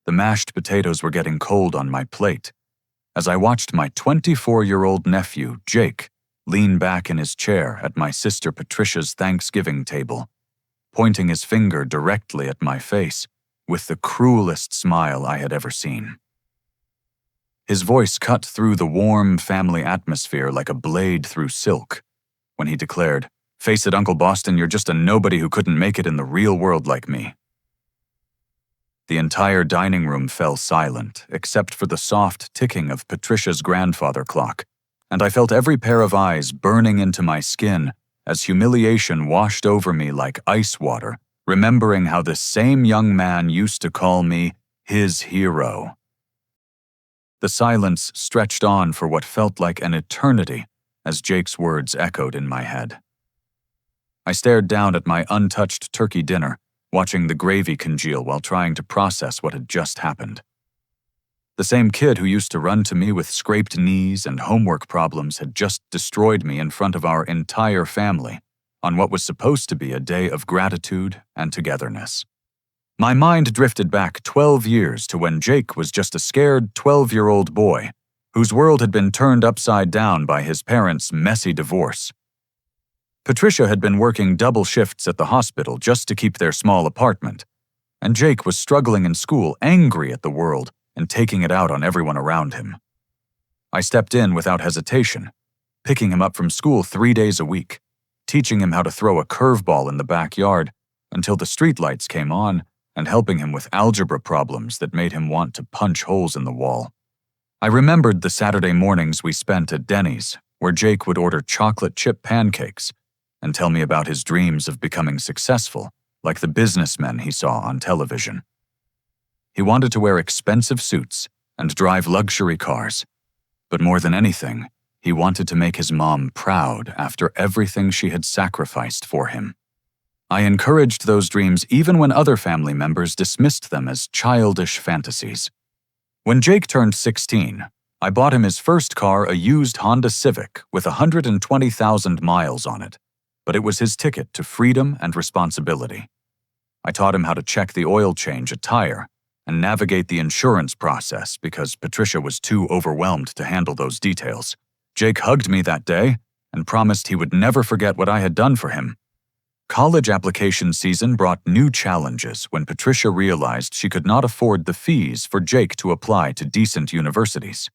The mashed potatoes were getting cold on my plate as I watched my 24-year-old nephew, Jake, lean back in his chair at my sister Patricia's Thanksgiving table, pointing his finger directly at my face with the cruelest smile I had ever seen. His voice cut through the warm family atmosphere like a blade through silk when he declared, "Face it, Uncle Boston, you're just a nobody who couldn't make it in the real world like me." The entire dining room fell silent, except for the soft ticking of Patricia's grandfather clock, and I felt every pair of eyes burning into my skin as humiliation washed over me like ice water, remembering how this same young man used to call me his hero. The silence stretched on for what felt like an eternity as Jake's words echoed in my head. I stared down at my untouched turkey dinner, watching the gravy congeal while trying to process what had just happened. The same kid who used to run to me with scraped knees and homework problems had just destroyed me in front of our entire family on what was supposed to be a day of gratitude and togetherness. My mind drifted back 12 years to when Jake was just a scared 12-year-old boy whose world had been turned upside down by his parents' messy divorce. Patricia had been working double shifts at the hospital just to keep their small apartment, and Jake was struggling in school, angry at the world and taking it out on everyone around him. I stepped in without hesitation, picking him up from school 3 days a week, teaching him how to throw a curveball in the backyard until the streetlights came on, and helping him with algebra problems that made him want to punch holes in the wall. I remembered the Saturday mornings we spent at Denny's, where Jake would order chocolate chip pancakes and tell me about his dreams of becoming successful, like the businessmen he saw on television. He wanted to wear expensive suits and drive luxury cars, but more than anything, he wanted to make his mom proud after everything she had sacrificed for him. I encouraged those dreams even when other family members dismissed them as childish fantasies. When Jake turned 16, I bought him his first car, a used Honda Civic with 120,000 miles on it, but it was his ticket to freedom and responsibility. I taught him how to check the oil change a tire and navigate the insurance process because Patricia was too overwhelmed to handle those details. Jake hugged me that day and promised he would never forget what I had done for him. College application season brought new challenges when Patricia realized she could not afford the fees for Jake to apply to decent universities.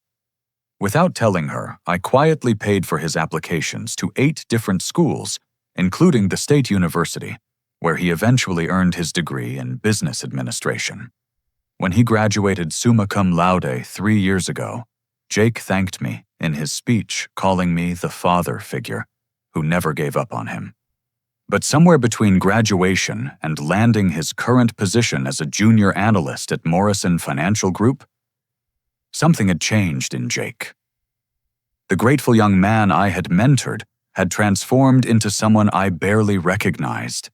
Without telling her, I quietly paid for his applications to 8 different schools, including the state university, where he eventually earned his degree in business administration. When he graduated summa cum laude 3 years ago, Jake thanked me in his speech, calling me the father figure who never gave up on him. But somewhere between graduation and landing his current position as a junior analyst at Morrison Financial Group, something had changed in Jake. The grateful young man I had mentored had transformed into someone I barely recognized,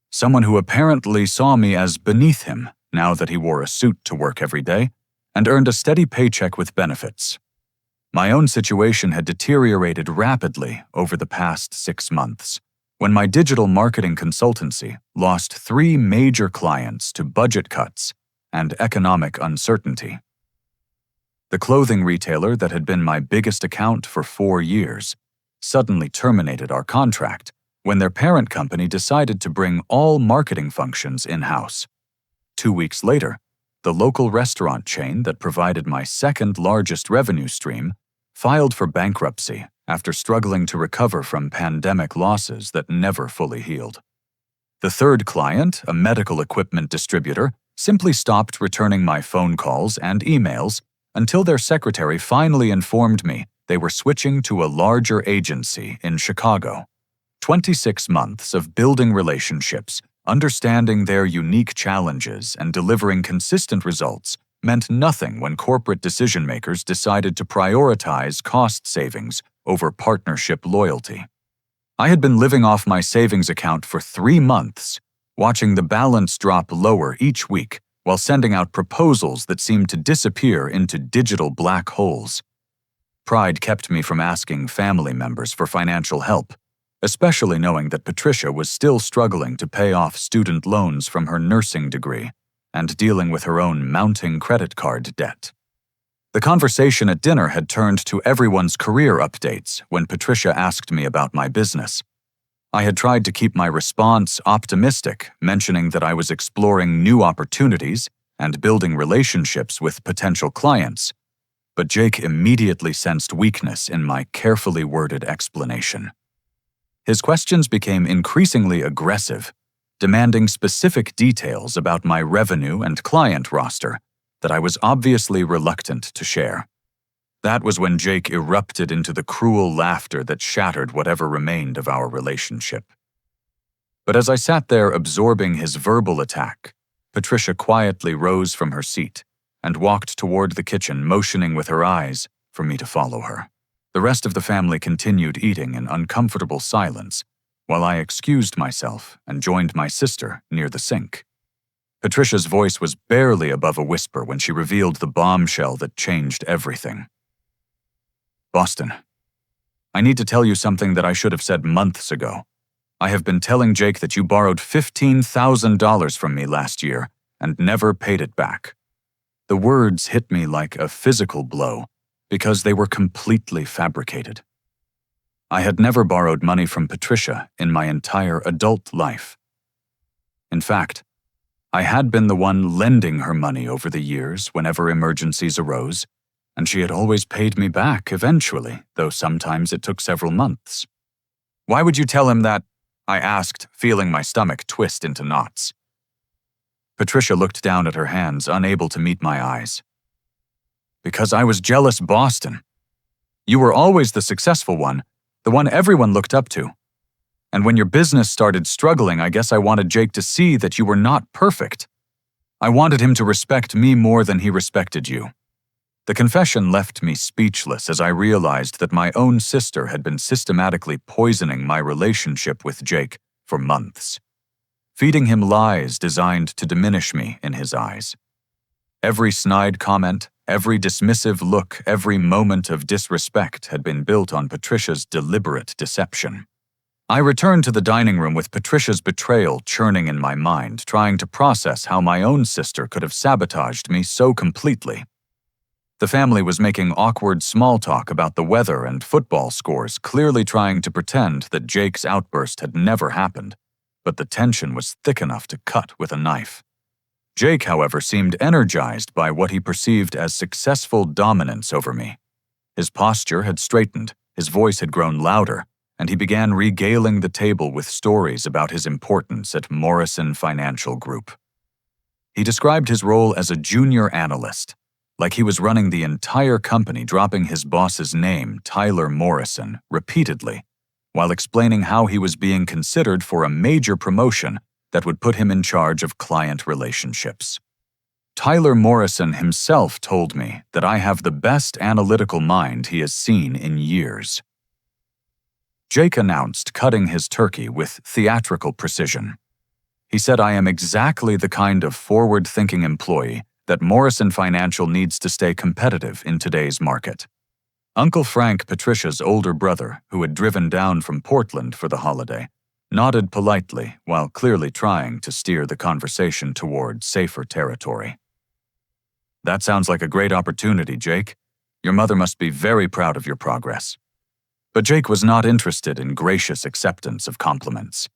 someone who apparently saw me as beneath him now that he wore a suit to work every day and earned a steady paycheck with benefits. My own situation had deteriorated rapidly over the past 6 months, when my digital marketing consultancy lost 3 major clients to budget cuts and economic uncertainty. The clothing retailer that had been my biggest account for 4 years suddenly terminated our contract when their parent company decided to bring all marketing functions in-house. 2 weeks later, the local restaurant chain that provided my second largest revenue stream filed for bankruptcy after struggling to recover from pandemic losses that never fully healed. The third client, a medical equipment distributor, simply stopped returning my phone calls and emails until their secretary finally informed me they were switching to a larger agency in Chicago. 26 months of building relationships, understanding their unique challenges, and delivering consistent results meant nothing when corporate decision-makers decided to prioritize cost savings over partnership loyalty. I had been living off my savings account for 3 months, watching the balance drop lower each week while sending out proposals that seemed to disappear into digital black holes. Pride kept me from asking family members for financial help, especially knowing that Patricia was still struggling to pay off student loans from her nursing degree, and dealing with her own mounting credit card debt. The conversation at dinner had turned to everyone's career updates when Patricia asked me about my business. I had tried to keep my response optimistic, mentioning that I was exploring new opportunities and building relationships with potential clients, but Jake immediately sensed weakness in my carefully worded explanation. His questions became increasingly aggressive, demanding specific details about my revenue and client roster that I was obviously reluctant to share. That was when Jake erupted into the cruel laughter that shattered whatever remained of our relationship. But as I sat there absorbing his verbal attack, Patricia quietly rose from her seat and walked toward the kitchen, motioning with her eyes for me to follow her. The rest of the family continued eating in uncomfortable silence, while I excused myself and joined my sister near the sink. Patricia's voice was barely above a whisper when she revealed the bombshell that changed everything. Boston, I need to tell you something that I should have said months ago. I have been telling Jake that you borrowed $15,000 from me last year and never paid it back. The words hit me like a physical blow because they were completely fabricated. I had never borrowed money from Patricia in my entire adult life. In fact, I had been the one lending her money over the years whenever emergencies arose, and she had always paid me back eventually, though sometimes it took several months. Why would you tell him that? I asked, feeling my stomach twist into knots. Patricia looked down at her hands, unable to meet my eyes. Because I was jealous, Boston. You were always the successful one, the one everyone looked up to. And when your business started struggling, I guess I wanted Jake to see that you were not perfect. I wanted him to respect me more than he respected you. The confession left me speechless as I realized that my own sister had been systematically poisoning my relationship with Jake for months, feeding him lies designed to diminish me in his eyes. Every snide comment, every dismissive look, every moment of disrespect had been built on Patricia's deliberate deception. I returned to the dining room with Patricia's betrayal churning in my mind, trying to process how my own sister could have sabotaged me so completely. The family was making awkward small talk about the weather and football scores, clearly trying to pretend that Jake's outburst had never happened, but the tension was thick enough to cut with a knife. Jake, however, seemed energized by what he perceived as successful dominance over me. His posture had straightened, his voice had grown louder, and he began regaling the table with stories about his importance at Morrison Financial Group. He described his role as a junior analyst, like he was running the entire company, dropping his boss's name, Tyler Morrison, repeatedly, while explaining how he was being considered for a major promotion that would put him in charge of client relationships. Tyler Morrison himself told me that I have the best analytical mind he has seen in years. Jake announced, cutting his turkey with theatrical precision. He said, I am exactly the kind of forward-thinking employee that Morrison Financial needs to stay competitive in today's market. Uncle Frank, Patricia's older brother, who had driven down from Portland for the holiday, nodded politely while clearly trying to steer the conversation toward safer territory. That sounds like a great opportunity, Jake. Your mother must be very proud of your progress. But Jake was not interested in gracious acceptance of compliments.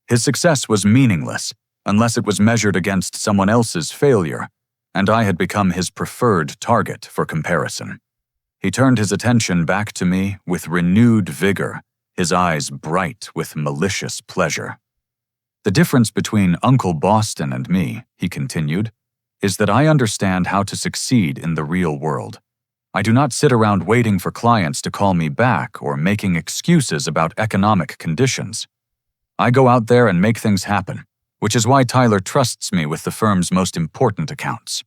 His success was meaningless unless it was measured against someone else's failure, and I had become his preferred target for comparison. He turned his attention back to me with renewed vigor, his eyes bright with malicious pleasure. The difference between Uncle Boston and me, he continued, is that I understand how to succeed in the real world. I do not sit around waiting for clients to call me back or making excuses about economic conditions. I go out there and make things happen, which is why Tyler trusts me with the firm's most important accounts.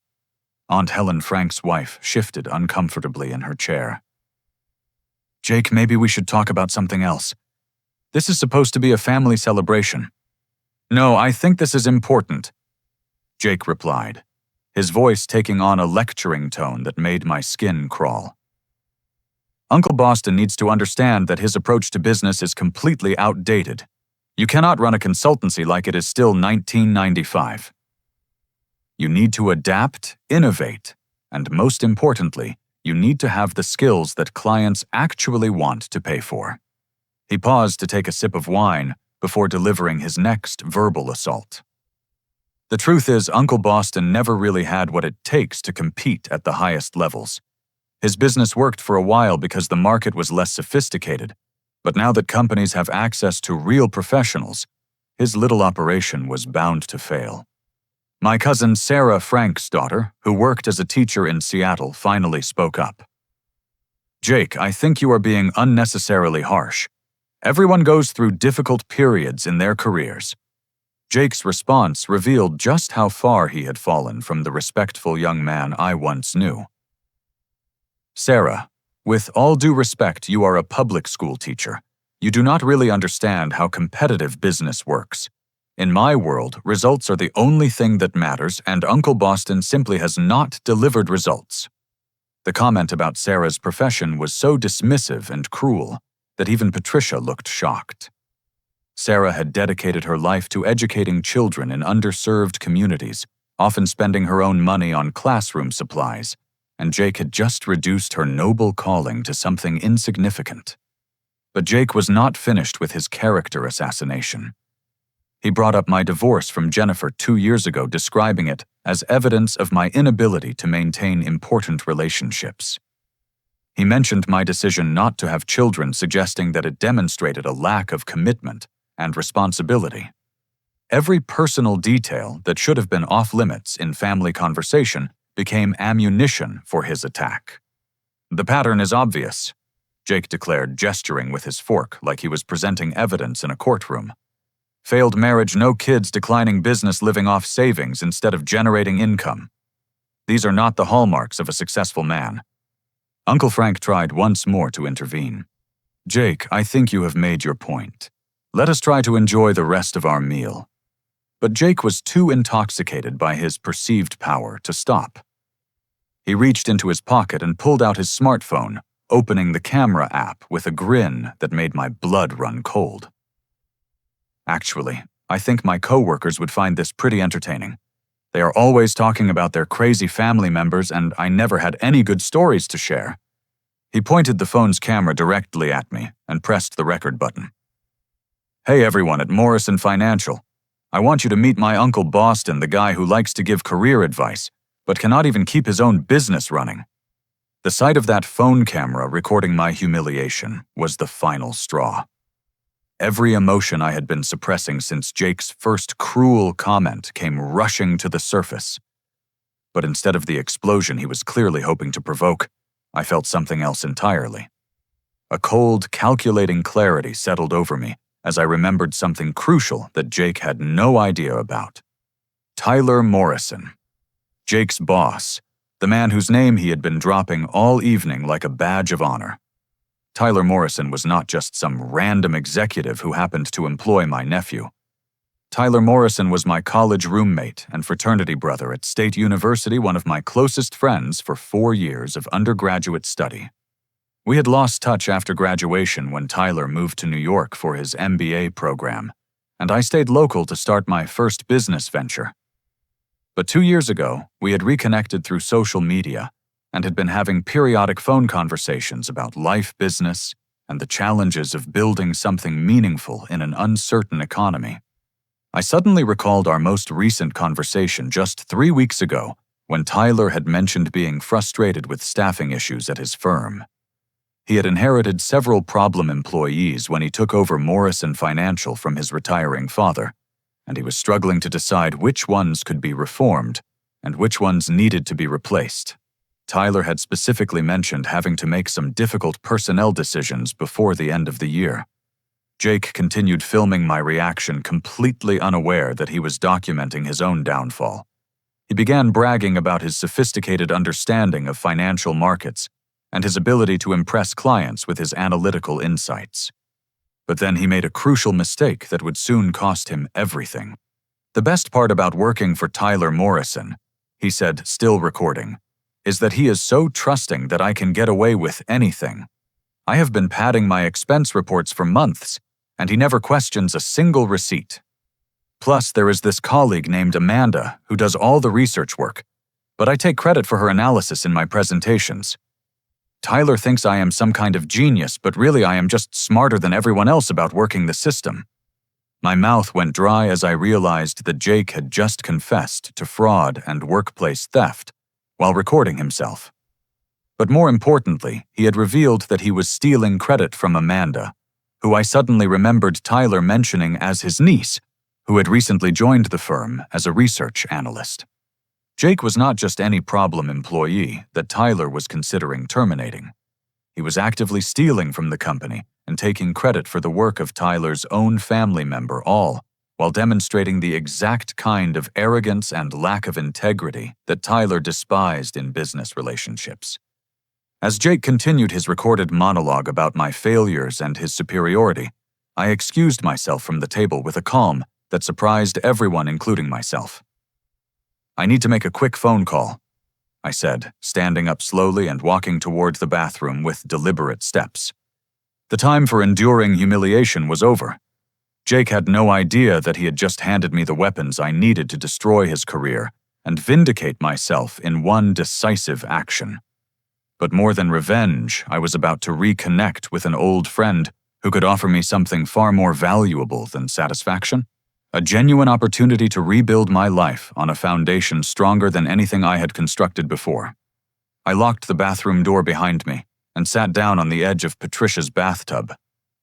Aunt Helen, Frank's wife, shifted uncomfortably in her chair. Jake, maybe we should talk about something else. This is supposed to be a family celebration. No, I think this is important, Jake replied, his voice taking on a lecturing tone that made my skin crawl. Uncle Boston needs to understand that his approach to business is completely outdated. You cannot run a consultancy like it is still 1995. You need to adapt, innovate, and most importantly, you need to have the skills that clients actually want to pay for. He paused to take a sip of wine before delivering his next verbal assault. The truth is, Uncle Boston never really had what it takes to compete at the highest levels. His business worked for a while because the market was less sophisticated, but now that companies have access to real professionals, his little operation was bound to fail. My cousin Sarah Frank's daughter, who worked as a teacher in Seattle, finally spoke up. "Jake, I think you are being unnecessarily harsh. Everyone goes through difficult periods in their careers." Jake's response revealed just how far he had fallen from the respectful young man I once knew. "Sarah, with all due respect, you are a public school teacher. You do not really understand how competitive business works. In my world, results are the only thing that matters, and Uncle Boston simply has not delivered results." The comment about Sarah's profession was so dismissive and cruel that even Patricia looked shocked. Sarah had dedicated her life to educating children in underserved communities, often spending her own money on classroom supplies, and Jake had just reduced her noble calling to something insignificant. But Jake was not finished with his character assassination. He brought up my divorce from Jennifer 2 years ago, describing it as evidence of my inability to maintain important relationships. He mentioned my decision not to have children, suggesting that it demonstrated a lack of commitment and responsibility. Every personal detail that should have been off-limits in family conversation became ammunition for his attack. "The pattern is obvious," Jake declared, gesturing with his fork like he was presenting evidence in a courtroom. "Failed marriage, no kids, declining business, living off savings instead of generating income. These are not the hallmarks of a successful man." Uncle Frank tried once more to intervene. "Jake, I think you have made your point. Let us try to enjoy the rest of our meal." But Jake was too intoxicated by his perceived power to stop. He reached into his pocket and pulled out his smartphone, opening the camera app with a grin that made my blood run cold. "Actually, I think my coworkers would find this pretty entertaining. They are always talking about their crazy family members, and I never had any good stories to share." He pointed the phone's camera directly at me and pressed the record button. "Hey everyone at Morrison Financial. I want you to meet my Uncle Boston, the guy who likes to give career advice, but cannot even keep his own business running." The sight of that phone camera recording my humiliation was the final straw. Every emotion I had been suppressing since Jake's first cruel comment came rushing to the surface. But instead of the explosion he was clearly hoping to provoke, I felt something else entirely. A cold, calculating clarity settled over me as I remembered something crucial that Jake had no idea about. Tyler Morrison. Jake's boss, the man whose name he had been dropping all evening like a badge of honor. Tyler Morrison was not just some random executive who happened to employ my nephew. Tyler Morrison was my college roommate and fraternity brother at State University, one of my closest friends for 4 years of undergraduate study. We had lost touch after graduation when Tyler moved to New York for his MBA program, and I stayed local to start my first business venture. But 2 years ago, we had reconnected through social media and had been having periodic phone conversations about life, business, and the challenges of building something meaningful in an uncertain economy. I suddenly recalled our most recent conversation just 3 weeks ago when Tyler had mentioned being frustrated with staffing issues at his firm. He had inherited several problem employees when he took over Morrison Financial from his retiring father, and he was struggling to decide which ones could be reformed and which ones needed to be replaced. Tyler had specifically mentioned having to make some difficult personnel decisions before the end of the year. Jake continued filming my reaction, completely unaware that he was documenting his own downfall. He began bragging about his sophisticated understanding of financial markets and his ability to impress clients with his analytical insights. But then he made a crucial mistake that would soon cost him everything. "The best part about working for Tyler Morrison," he said, still recording, "is that he is so trusting that I can get away with anything. I have been padding my expense reports for months, and he never questions a single receipt." Plus, there is this colleague named Amanda who does all the research work, but I take credit for her analysis in my presentations. Tyler thinks I am some kind of genius, but really I am just smarter than everyone else about working the system. My mouth went dry as I realized that Jake had just confessed to fraud and workplace theft while recording himself. But more importantly, he had revealed that he was stealing credit from Amanda, who I suddenly remembered Tyler mentioning as his niece, who had recently joined the firm as a research analyst. Jake was not just any problem employee that Tyler was considering terminating. He was actively stealing from the company and taking credit for the work of Tyler's own family member, all while demonstrating the exact kind of arrogance and lack of integrity that Tyler despised in business relationships. As Jake continued his recorded monologue about my failures and his superiority, I excused myself from the table with a calm that surprised everyone, including myself. "I need to make a quick phone call," I said, standing up slowly and walking toward the bathroom with deliberate steps. The time for enduring humiliation was over. Jake had no idea that he had just handed me the weapons I needed to destroy his career and vindicate myself in one decisive action. But more than revenge, I was about to reconnect with an old friend who could offer me something far more valuable than satisfaction. A genuine opportunity to rebuild my life on a foundation stronger than anything I had constructed before. I locked the bathroom door behind me and sat down on the edge of Patricia's bathtub,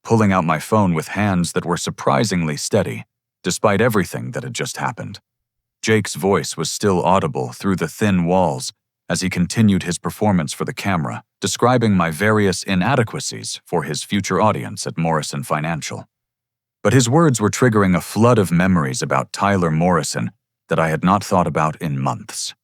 pulling out my phone with hands that were surprisingly steady, despite everything that had just happened. Jake's voice was still audible through the thin walls as he continued his performance for the camera, describing my various inadequacies for his future audience at Morrison Financial. But his words were triggering a flood of memories about Tyler Morrison that I had not thought about in months.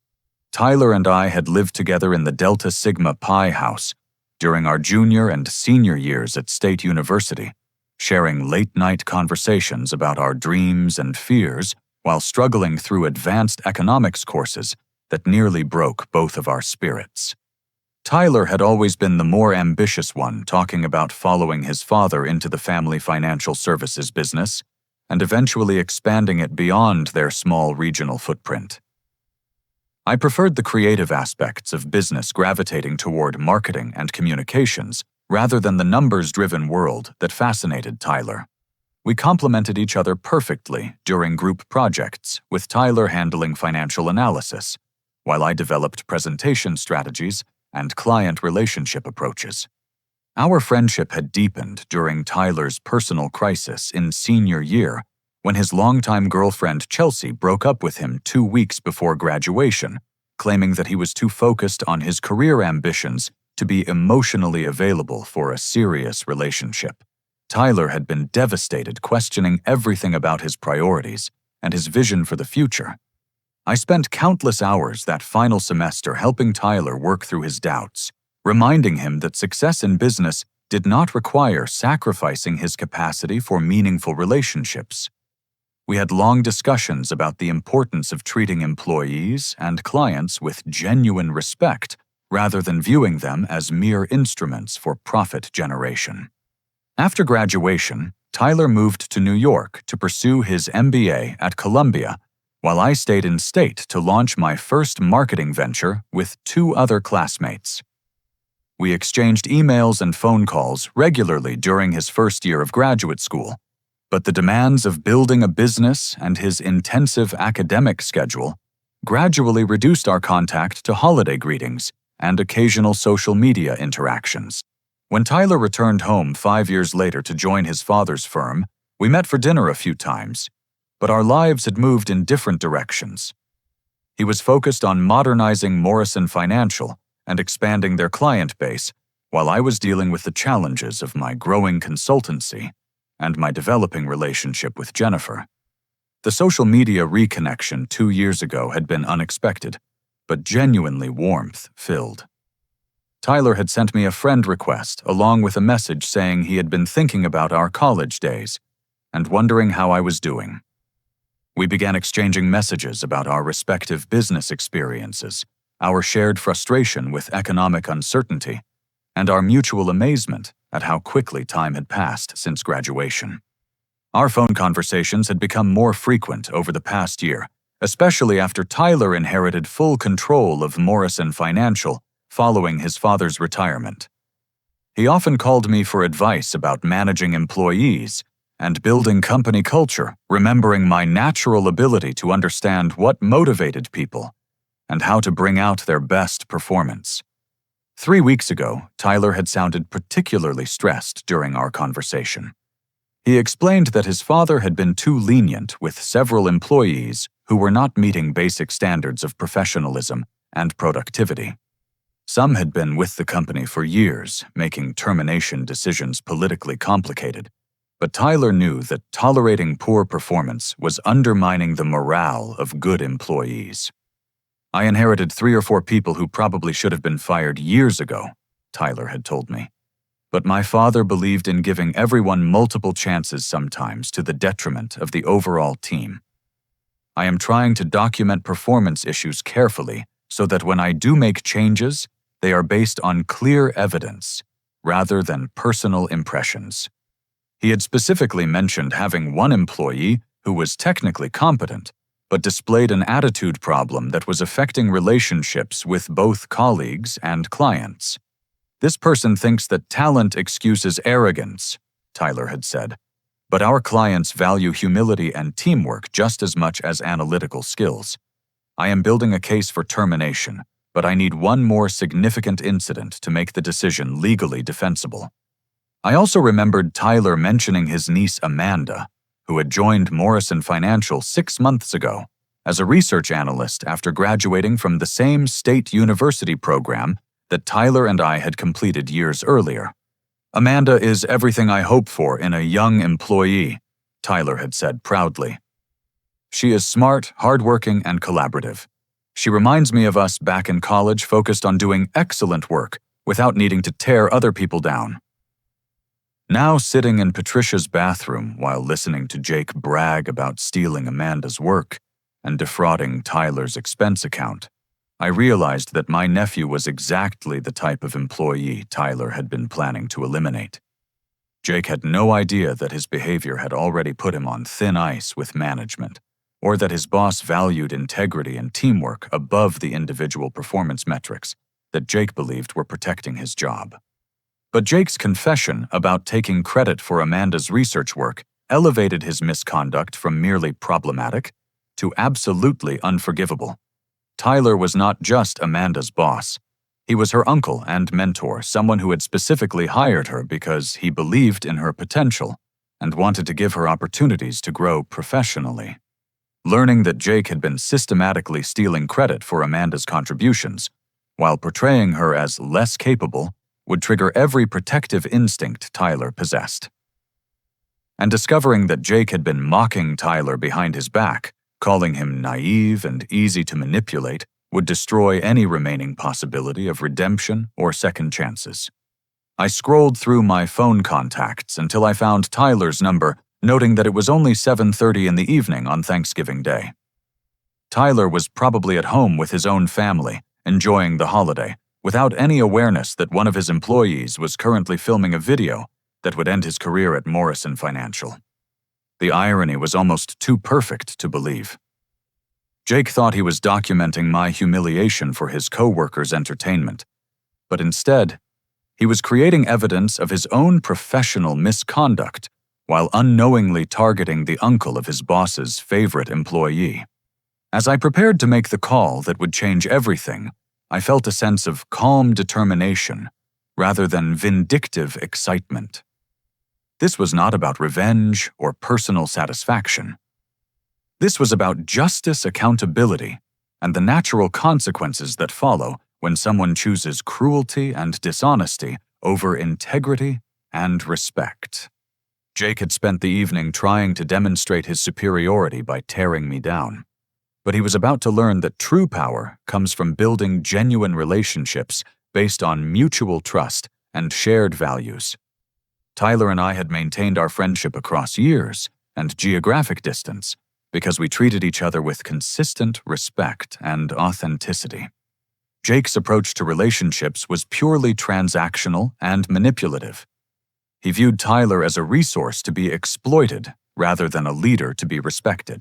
Tyler and I had lived together in the Delta Sigma Pi house during our junior and senior years at State University, sharing late-night conversations about our dreams and fears while struggling through advanced economics courses that nearly broke both of our spirits. Tyler had always been the more ambitious one, talking about following his father into the family financial services business and eventually expanding it beyond their small regional footprint. I preferred the creative aspects of business gravitating toward marketing and communications rather than the numbers-driven world that fascinated Tyler. We complemented each other perfectly during group projects, with Tyler handling financial analysis, while I developed presentation strategies and client relationship approaches. Our friendship had deepened during Tyler's personal crisis in senior year when his longtime girlfriend Chelsea broke up with him 2 weeks before graduation, claiming that he was too focused on his career ambitions to be emotionally available for a serious relationship. Tyler had been devastated, questioning everything about his priorities and his vision for the future. I spent countless hours that final semester helping Tyler work through his doubts, reminding him that success in business did not require sacrificing his capacity for meaningful relationships. We had long discussions about the importance of treating employees and clients with genuine respect rather than viewing them as mere instruments for profit generation. After graduation, Tyler moved to New York to pursue his MBA at Columbia, while I stayed in state to launch my first marketing venture with 2 other classmates. We exchanged emails and phone calls regularly during his first year of graduate school, but the demands of building a business and his intensive academic schedule gradually reduced our contact to holiday greetings and occasional social media interactions. When Tyler returned home 5 years later to join his father's firm, we met for dinner a few times, but our lives had moved in different directions. He was focused on modernizing Morrison Financial and expanding their client base, while I was dealing with the challenges of my growing consultancy and my developing relationship with Jennifer. The social media reconnection 2 years ago had been unexpected, but genuinely warmth-filled. Tyler had sent me a friend request along with a message saying he had been thinking about our college days and wondering how I was doing. We began exchanging messages about our respective business experiences, our shared frustration with economic uncertainty, and our mutual amazement at how quickly time had passed since graduation. Our phone conversations had become more frequent over the past year, especially after Tyler inherited full control of Morrison Financial following his father's retirement. He often called me for advice about managing employees and building company culture, remembering my natural ability to understand what motivated people and how to bring out their best performance. 3 weeks ago, Tyler had sounded particularly stressed during our conversation. He explained that his father had been too lenient with several employees who were not meeting basic standards of professionalism and productivity. Some had been with the company for years, making termination decisions politically complicated, but Tyler knew that tolerating poor performance was undermining the morale of good employees. "I inherited 3 or 4 people who probably should have been fired years ago," Tyler had told me. "But my father believed in giving everyone multiple chances sometimes to the detriment of the overall team. I am trying to document performance issues carefully so that when I do make changes, they are based on clear evidence rather than personal impressions." He had specifically mentioned having one employee who was technically competent, but displayed an attitude problem that was affecting relationships with both colleagues and clients. "This person thinks that talent excuses arrogance," Tyler had said, "but our clients value humility and teamwork just as much as analytical skills. I am building a case for termination, but I need one more significant incident to make the decision legally defensible." I also remembered Tyler mentioning his niece Amanda, who had joined Morrison Financial 6 months ago as a research analyst after graduating from the same state university program that Tyler and I had completed years earlier. "Amanda is everything I hope for in a young employee," Tyler had said proudly. "She is smart, hardworking, and collaborative. She reminds me of us back in college, focused on doing excellent work without needing to tear other people down." Now sitting in Patricia's bathroom while listening to Jake brag about stealing Amanda's work and defrauding Tyler's expense account, I realized that my nephew was exactly the type of employee Tyler had been planning to eliminate. Jake had no idea that his behavior had already put him on thin ice with management, or that his boss valued integrity and teamwork above the individual performance metrics that Jake believed were protecting his job. But Jake's confession about taking credit for Amanda's research work elevated his misconduct from merely problematic to absolutely unforgivable. Tyler was not just Amanda's boss. He was her uncle and mentor, someone who had specifically hired her because he believed in her potential and wanted to give her opportunities to grow professionally. Learning that Jake had been systematically stealing credit for Amanda's contributions, while portraying her as less capable, would trigger every protective instinct Tyler possessed. And discovering that Jake had been mocking Tyler behind his back, calling him naive and easy to manipulate, would destroy any remaining possibility of redemption or second chances. I scrolled through my phone contacts until I found Tyler's number, noting that it was only 7:30 in the evening on Thanksgiving Day. Tyler was probably at home with his own family, enjoying the holiday, without any awareness that one of his employees was currently filming a video that would end his career at Morrison Financial. The irony was almost too perfect to believe. Jake thought he was documenting my humiliation for his coworkers' entertainment, but instead, he was creating evidence of his own professional misconduct while unknowingly targeting the uncle of his boss's favorite employee. As I prepared to make the call that would change everything, I felt a sense of calm determination rather than vindictive excitement. This was not about revenge or personal satisfaction. This was about justice, accountability, and the natural consequences that follow when someone chooses cruelty and dishonesty over integrity and respect. Jake had spent the evening trying to demonstrate his superiority by tearing me down. But he was about to learn that true power comes from building genuine relationships based on mutual trust and shared values. Tyler and I had maintained our friendship across years and geographic distance because we treated each other with consistent respect and authenticity. Jake's approach to relationships was purely transactional and manipulative. He viewed Tyler as a resource to be exploited rather than a leader to be respected.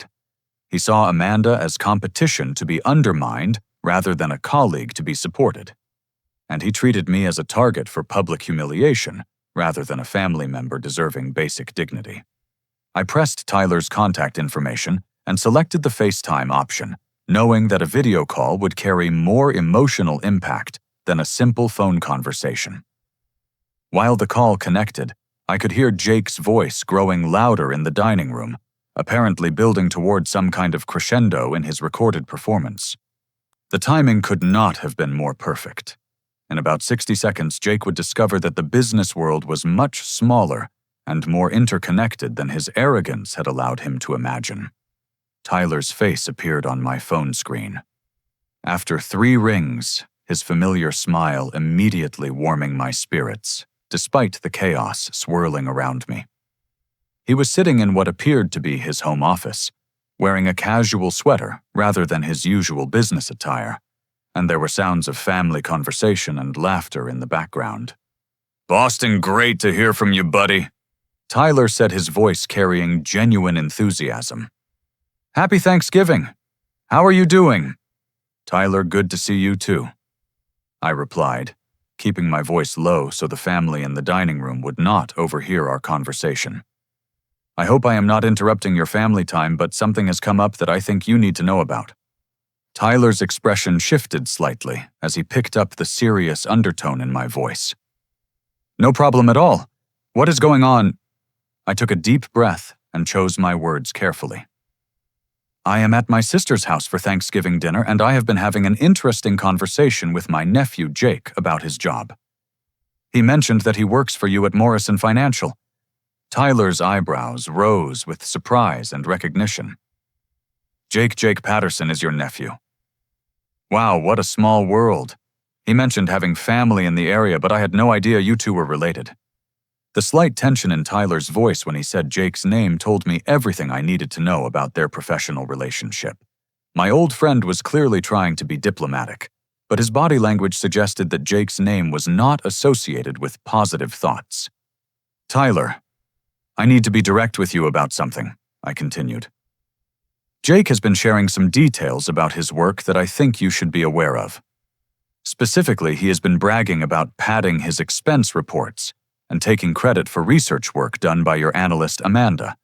He saw Amanda as competition to be undermined rather than a colleague to be supported. And he treated me as a target for public humiliation rather than a family member deserving basic dignity. I pressed Tyler's contact information and selected the FaceTime option, knowing that a video call would carry more emotional impact than a simple phone conversation. While the call connected, I could hear Jake's voice growing louder in the dining room, apparently building toward some kind of crescendo in his recorded performance. The timing could not have been more perfect. In about 60 seconds, Jake would discover that the business world was much smaller and more interconnected than his arrogance had allowed him to imagine. Tyler's face appeared on my phone screen. After 3 rings, his familiar smile immediately warming my spirits, despite the chaos swirling around me. He was sitting in what appeared to be his home office, wearing a casual sweater rather than his usual business attire, and there were sounds of family conversation and laughter in the background. "Boston, great to hear from you, buddy," Tyler said, his voice carrying genuine enthusiasm. "Happy Thanksgiving. How are you doing?" "Tyler, good to see you too," I replied, keeping my voice low so the family in the dining room would not overhear our conversation. "I hope I am not interrupting your family time, but something has come up that I think you need to know about." Tyler's expression shifted slightly as he picked up the serious undertone in my voice. "No problem at all. What is going on?" I took a deep breath and chose my words carefully. "I am at my sister's house for Thanksgiving dinner, and I have been having an interesting conversation with my nephew, Jake, about his job. He mentioned that he works for you at Morrison Financial." Tyler's eyebrows rose with surprise and recognition. Jake Patterson is your nephew." "Wow, what a small world. He mentioned having family in the area, but I had no idea you two were related." The slight tension in Tyler's voice when he said Jake's name told me everything I needed to know about their professional relationship. My old friend was clearly trying to be diplomatic, but his body language suggested that Jake's name was not associated with positive thoughts. "Tyler, I need to be direct with you about something," I continued. "Jake has been sharing some details about his work that I think you should be aware of. Specifically, he has been bragging about padding his expense reports and taking credit for research work done by your analyst, Amanda."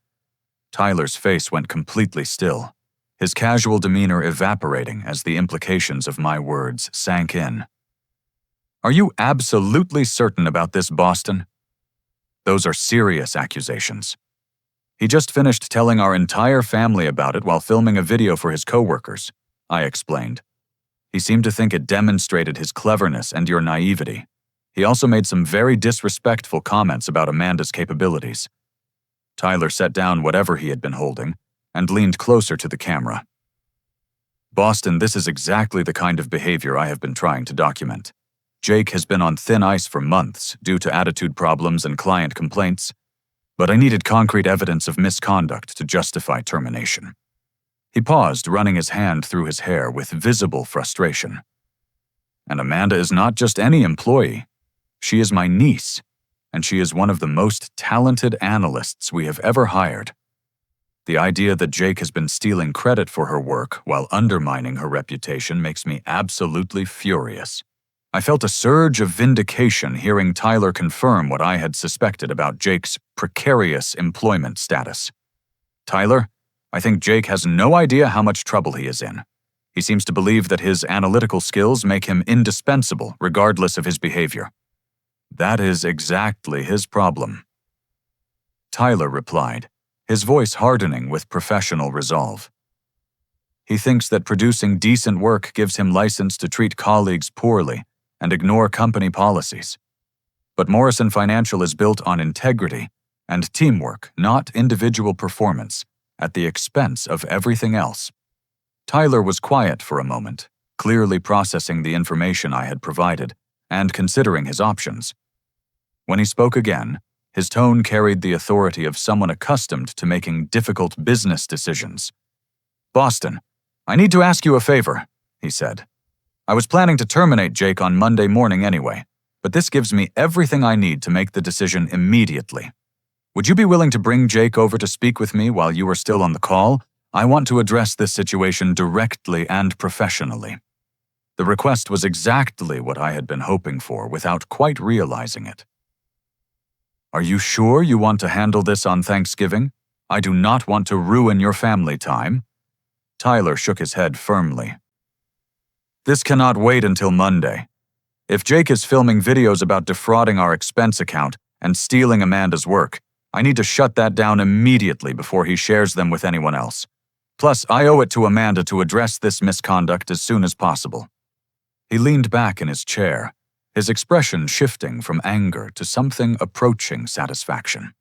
Tyler's face went completely still, his casual demeanor evaporating as the implications of my words sank in. "Are you absolutely certain about this, Boston? Those are serious accusations. He just finished telling our entire family about it while filming a video for his coworkers," I explained. "He seemed to think it demonstrated his cleverness and your naivety. He also made some very disrespectful comments about Amanda's capabilities." Tyler set down whatever he had been holding and leaned closer to the camera. "Boston, this is exactly the kind of behavior I have been trying to document. Jake has been on thin ice for months due to attitude problems and client complaints, but I needed concrete evidence of misconduct to justify termination." He paused, running his hand through his hair with visible frustration. "And Amanda is not just any employee. She is my niece, and she is one of the most talented analysts we have ever hired. The idea that Jake has been stealing credit for her work while undermining her reputation makes me absolutely furious." I felt a surge of vindication hearing Tyler confirm what I had suspected about Jake's precarious employment status. "Tyler, I think Jake has no idea how much trouble he is in. He seems to believe that his analytical skills make him indispensable regardless of his behavior. That is exactly his problem." Tyler replied, his voice hardening with professional resolve. "He thinks that producing decent work gives him license to treat colleagues poorly and ignore company policies. But Morrison Financial is built on integrity and teamwork, not individual performance, at the expense of everything else." Tyler was quiet for a moment, clearly processing the information I had provided and considering his options. When he spoke again, his tone carried the authority of someone accustomed to making difficult business decisions. "Boston, I need to ask you a favor," he said. "I was planning to terminate Jake on Monday morning anyway, but this gives me everything I need to make the decision immediately. Would you be willing to bring Jake over to speak with me while you are still on the call? I want to address this situation directly and professionally." The request was exactly what I had been hoping for without quite realizing it. "Are you sure you want to handle this on Thanksgiving? I do not want to ruin your family time." Tyler shook his head firmly. "This cannot wait until Monday. If Jake is filming videos about defrauding our expense account and stealing Amanda's work, I need to shut that down immediately before he shares them with anyone else. Plus, I owe it to Amanda to address this misconduct as soon as possible." He leaned back in his chair, his expression shifting from anger to something approaching satisfaction.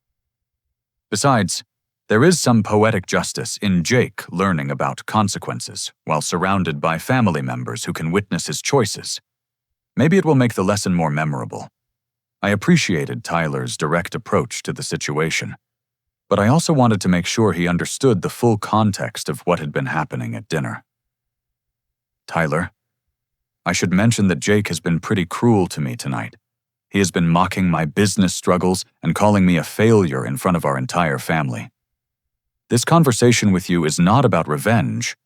Besides, there is some poetic justice in Jake learning about consequences while surrounded by family members who can witness his choices. Maybe it will make the lesson more memorable. I appreciated Tyler's direct approach to the situation, but I also wanted to make sure he understood the full context of what had been happening at dinner. "Tyler, I should mention that Jake has been pretty cruel to me tonight. He has been mocking my business struggles and calling me a failure in front of our entire family. This conversation with you is not about revenge,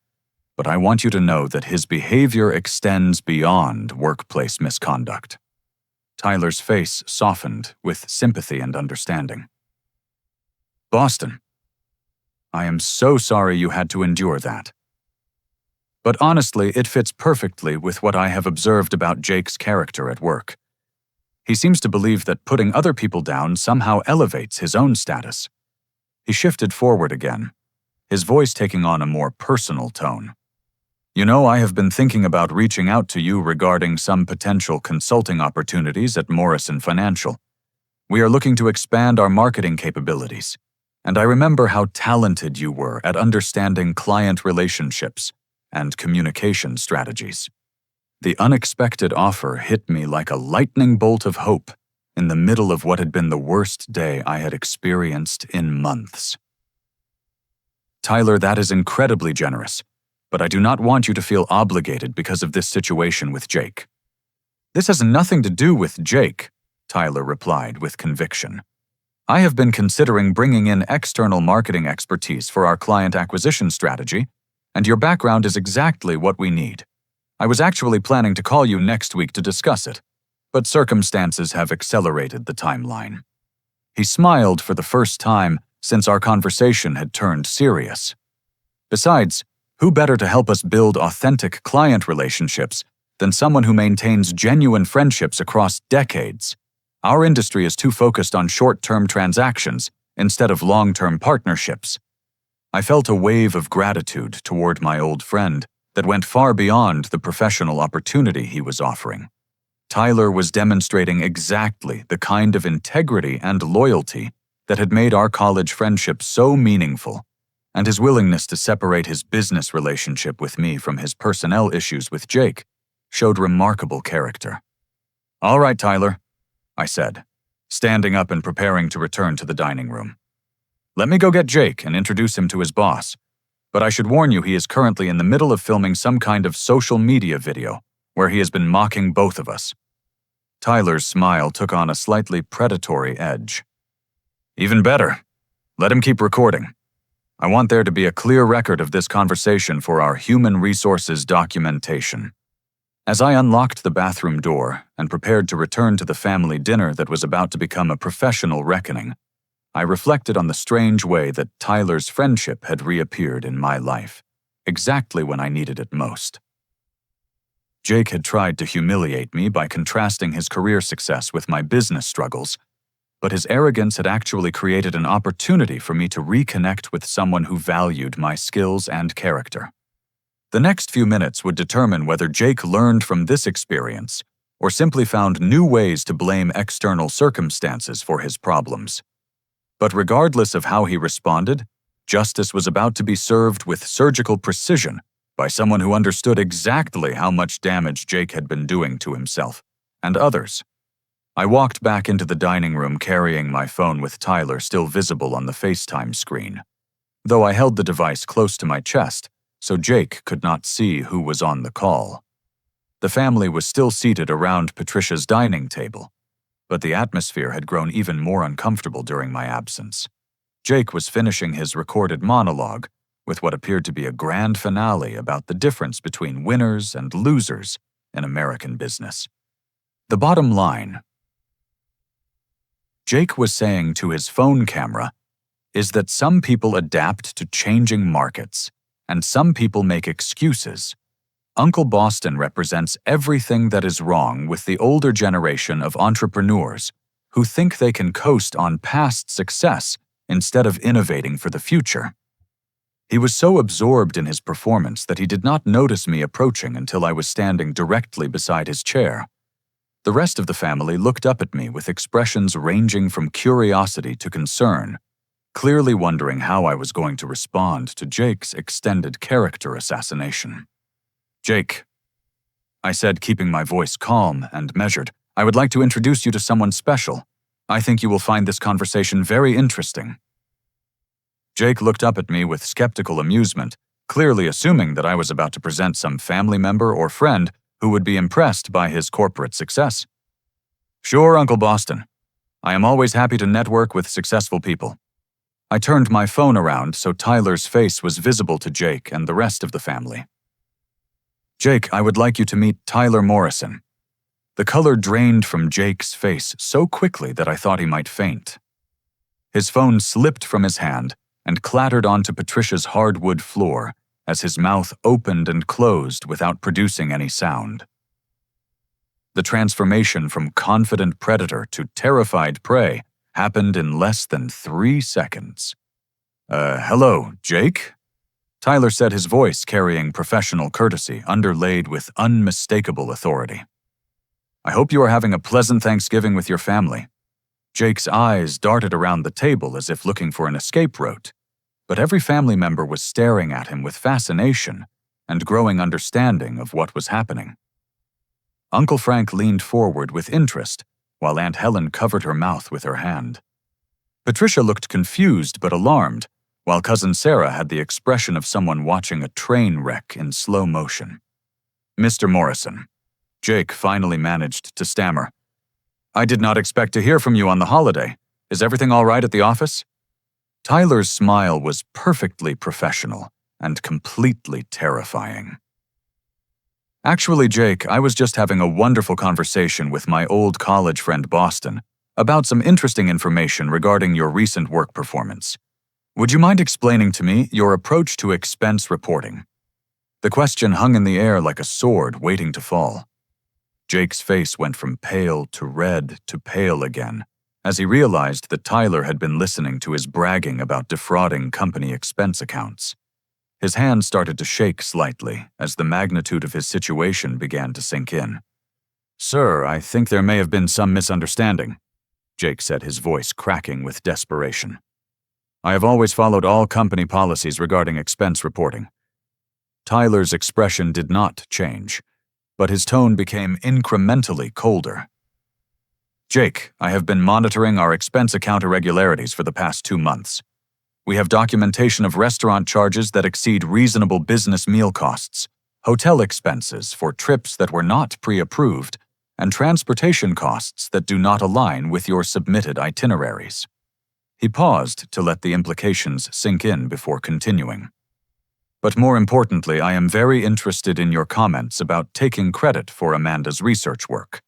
but I want you to know that his behavior extends beyond workplace misconduct." Tyler's face softened with sympathy and understanding. "Boston, I am so sorry you had to endure that. But honestly, it fits perfectly with what I have observed about Jake's character at work. He seems to believe that putting other people down somehow elevates his own status." He shifted forward again, his voice taking on a more personal tone. "You know, I have been thinking about reaching out to you regarding some potential consulting opportunities at Morrison Financial. We are looking to expand our marketing capabilities, and I remember how talented you were at understanding client relationships and communication strategies. The unexpected offer hit me like a lightning bolt of hope in the middle of what had been the worst day I had experienced in months." "Tyler, that is incredibly generous, but I do not want you to feel obligated because of this situation with Jake." "This has nothing to do with Jake," Tyler replied with conviction. "I have been considering bringing in external marketing expertise for our client acquisition strategy, and your background is exactly what we need. I was actually planning to call you next week to discuss it, but circumstances have accelerated the timeline." He smiled for the first time since our conversation had turned serious. Besides, who better to help us build authentic client relationships than someone who maintains genuine friendships across decades? Our industry is too focused on short-term transactions instead of long-term partnerships. I felt a wave of gratitude toward my old friend that went far beyond the professional opportunity he was offering. Tyler was demonstrating exactly the kind of integrity and loyalty that had made our college friendship so meaningful, and his willingness to separate his business relationship with me from his personnel issues with Jake showed remarkable character. "All right, Tyler," I said, standing up and preparing to return to the dining room. "Let me go get Jake and introduce him to his boss, but I should warn you he is currently in the middle of filming some kind of social media video where he has been mocking both of us." Tyler's smile took on a slightly predatory edge. "Even better. Let him keep recording. I want there to be a clear record of this conversation for our human resources documentation." As I unlocked the bathroom door and prepared to return to the family dinner that was about to become a professional reckoning, I reflected on the strange way that Tyler's friendship had reappeared in my life, exactly when I needed it most. Jake had tried to humiliate me by contrasting his career success with my business struggles, but his arrogance had actually created an opportunity for me to reconnect with someone who valued my skills and character. The next few minutes would determine whether Jake learned from this experience or simply found new ways to blame external circumstances for his problems. But regardless of how he responded, justice was about to be served with surgical precision by someone who understood exactly how much damage Jake had been doing to himself and others. I walked back into the dining room carrying my phone with Tyler still visible on the FaceTime screen, though I held the device close to my chest so Jake could not see who was on the call. The family was still seated around Patricia's dining table, But the atmosphere had grown even more uncomfortable during my absence. Jake was finishing his recorded monologue with what appeared to be a grand finale about the difference between winners and losers in American business. The bottom line, Jake was saying to his phone camera, is that some people adapt to changing markets, and some people make excuses. Uncle Boston represents everything that is wrong with the older generation of entrepreneurs who think they can coast on past success instead of innovating for the future. He was so absorbed in his performance that he did not notice me approaching until I was standing directly beside his chair. The rest of the family looked up at me with expressions ranging from curiosity to concern, clearly wondering how I was going to respond to Jake's extended character assassination. "Jake," I said, keeping my voice calm and measured, "I would like to introduce you to someone special. I think you will find this conversation very interesting." Jake looked up at me with skeptical amusement, clearly assuming that I was about to present some family member or friend who would be impressed by his corporate success. "Sure, Uncle Boston. I am always happy to network with successful people." I turned my phone around so Tyler's face was visible to Jake and the rest of the family. "Jake, I would like you to meet Tyler Morrison." The color drained from Jake's face so quickly that I thought he might faint. His phone slipped from his hand and clattered onto Patricia's hardwood floor as his mouth opened and closed without producing any sound. The transformation from confident predator to terrified prey happened in less than 3 seconds. Hello, Jake?" Tyler said, his voice carrying professional courtesy underlaid with unmistakable authority. "I hope you are having a pleasant Thanksgiving with your family." Jake's eyes darted around the table as if looking for an escape route, but every family member was staring at him with fascination and growing understanding of what was happening. Uncle Frank leaned forward with interest, while Aunt Helen covered her mouth with her hand. Patricia looked confused but alarmed, while Cousin Sarah had the expression of someone watching a train wreck in slow motion. "Mr. Morrison," Jake finally managed to stammer, "I did not expect to hear from you on the holiday. Is everything all right at the office?" Tyler's smile was perfectly professional and completely terrifying. "Actually, Jake, I was just having a wonderful conversation with my old college friend Boston about some interesting information regarding your recent work performance. Would you mind explaining to me your approach to expense reporting?" The question hung in the air like a sword waiting to fall. Jake's face went from pale to red to pale again, as he realized that Tyler had been listening to his bragging about defrauding company expense accounts. His hand started to shake slightly as the magnitude of his situation began to sink in. "Sir, I think there may have been some misunderstanding," Jake said, his voice cracking with desperation. "I have always followed all company policies regarding expense reporting." Tyler's expression did not change, but his tone became incrementally colder. "Jake, I have been monitoring our expense account irregularities for the past 2 months. We have documentation of restaurant charges that exceed reasonable business meal costs, hotel expenses for trips that were not pre-approved, and transportation costs that do not align with your submitted itineraries." He paused to let the implications sink in before continuing. "But more importantly, I am very interested in your comments about taking credit for Amanda's research work.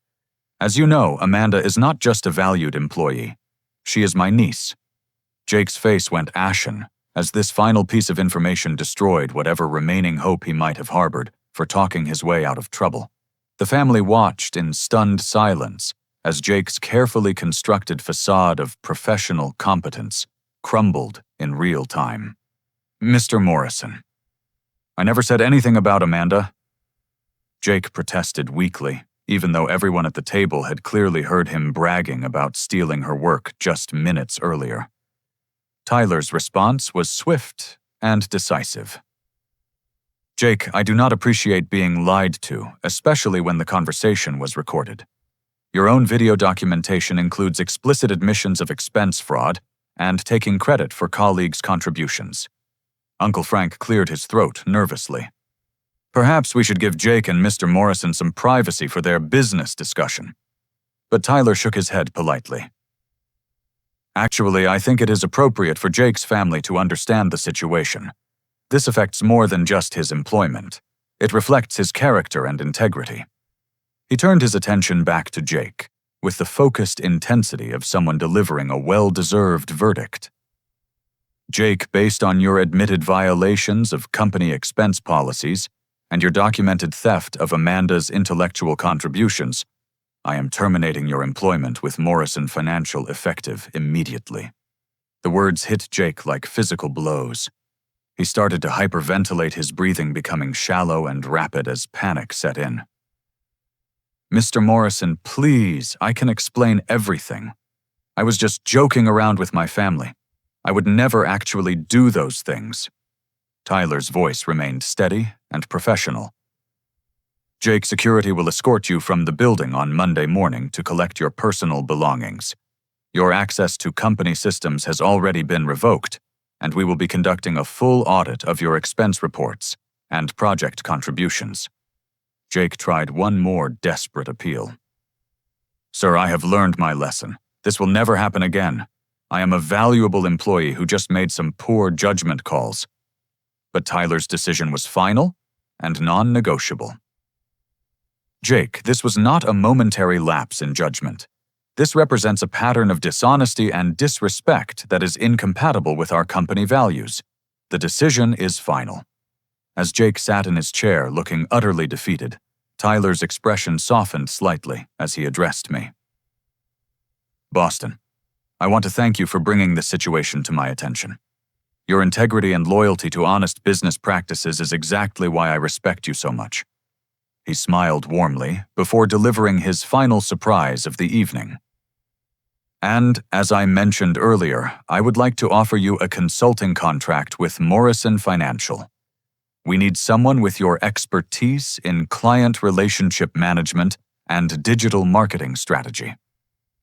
As you know, Amanda is not just a valued employee. She is my niece." Jake's face went ashen as this final piece of information destroyed whatever remaining hope he might have harbored for talking his way out of trouble. The family watched in stunned silence as Jake's carefully constructed facade of professional competence crumbled in real time. "Mr. Morrison, I never said anything about Amanda." Jake protested weakly, even though everyone at the table had clearly heard him bragging about stealing her work just minutes earlier. Tyler's response was swift and decisive. "Jake, I do not appreciate being lied to, especially when the conversation was recorded. Your own video documentation includes explicit admissions of expense fraud and taking credit for colleagues' contributions." Uncle Frank cleared his throat nervously. "Perhaps we should give Jake and Mr. Morrison some privacy for their business discussion." but Tyler shook his head politely. Actually, I think it is appropriate for Jake's family to understand the situation. This affects more than just his employment. It reflects his character and integrity. He turned his attention back to Jake, with the focused intensity of someone delivering a well-deserved verdict. Jake, based on your admitted violations of company expense policies and your documented theft of Amanda's intellectual contributions, I am terminating your employment with Morrison Financial effective immediately. The words hit Jake like physical blows. He started to hyperventilate, his breathing becoming shallow and rapid as panic set in. Mr. Morrison, please, I can explain everything. I was just joking around with my family. I would never actually do those things. Tyler's voice remained steady and professional. Jake, security will escort you from the building on Monday morning to collect your personal belongings. Your access to company systems has already been revoked, and we will be conducting a full audit of your expense reports and project contributions. Jake tried one more desperate appeal. Sir, I have learned my lesson. This will never happen again. I am a valuable employee who just made some poor judgment calls. But Tyler's decision was final and non-negotiable. Jake, this was not a momentary lapse in judgment. This represents a pattern of dishonesty and disrespect that is incompatible with our company values. The decision is final. As Jake sat in his chair looking utterly defeated, Tyler's expression softened slightly as he addressed me. Boston, I want to thank you for bringing this situation to my attention. Your integrity and loyalty to honest business practices is exactly why I respect you so much. He smiled warmly before delivering his final surprise of the evening. And, as I mentioned earlier, I would like to offer you a consulting contract with Morrison Financial. We need someone with your expertise in client relationship management and digital marketing strategy.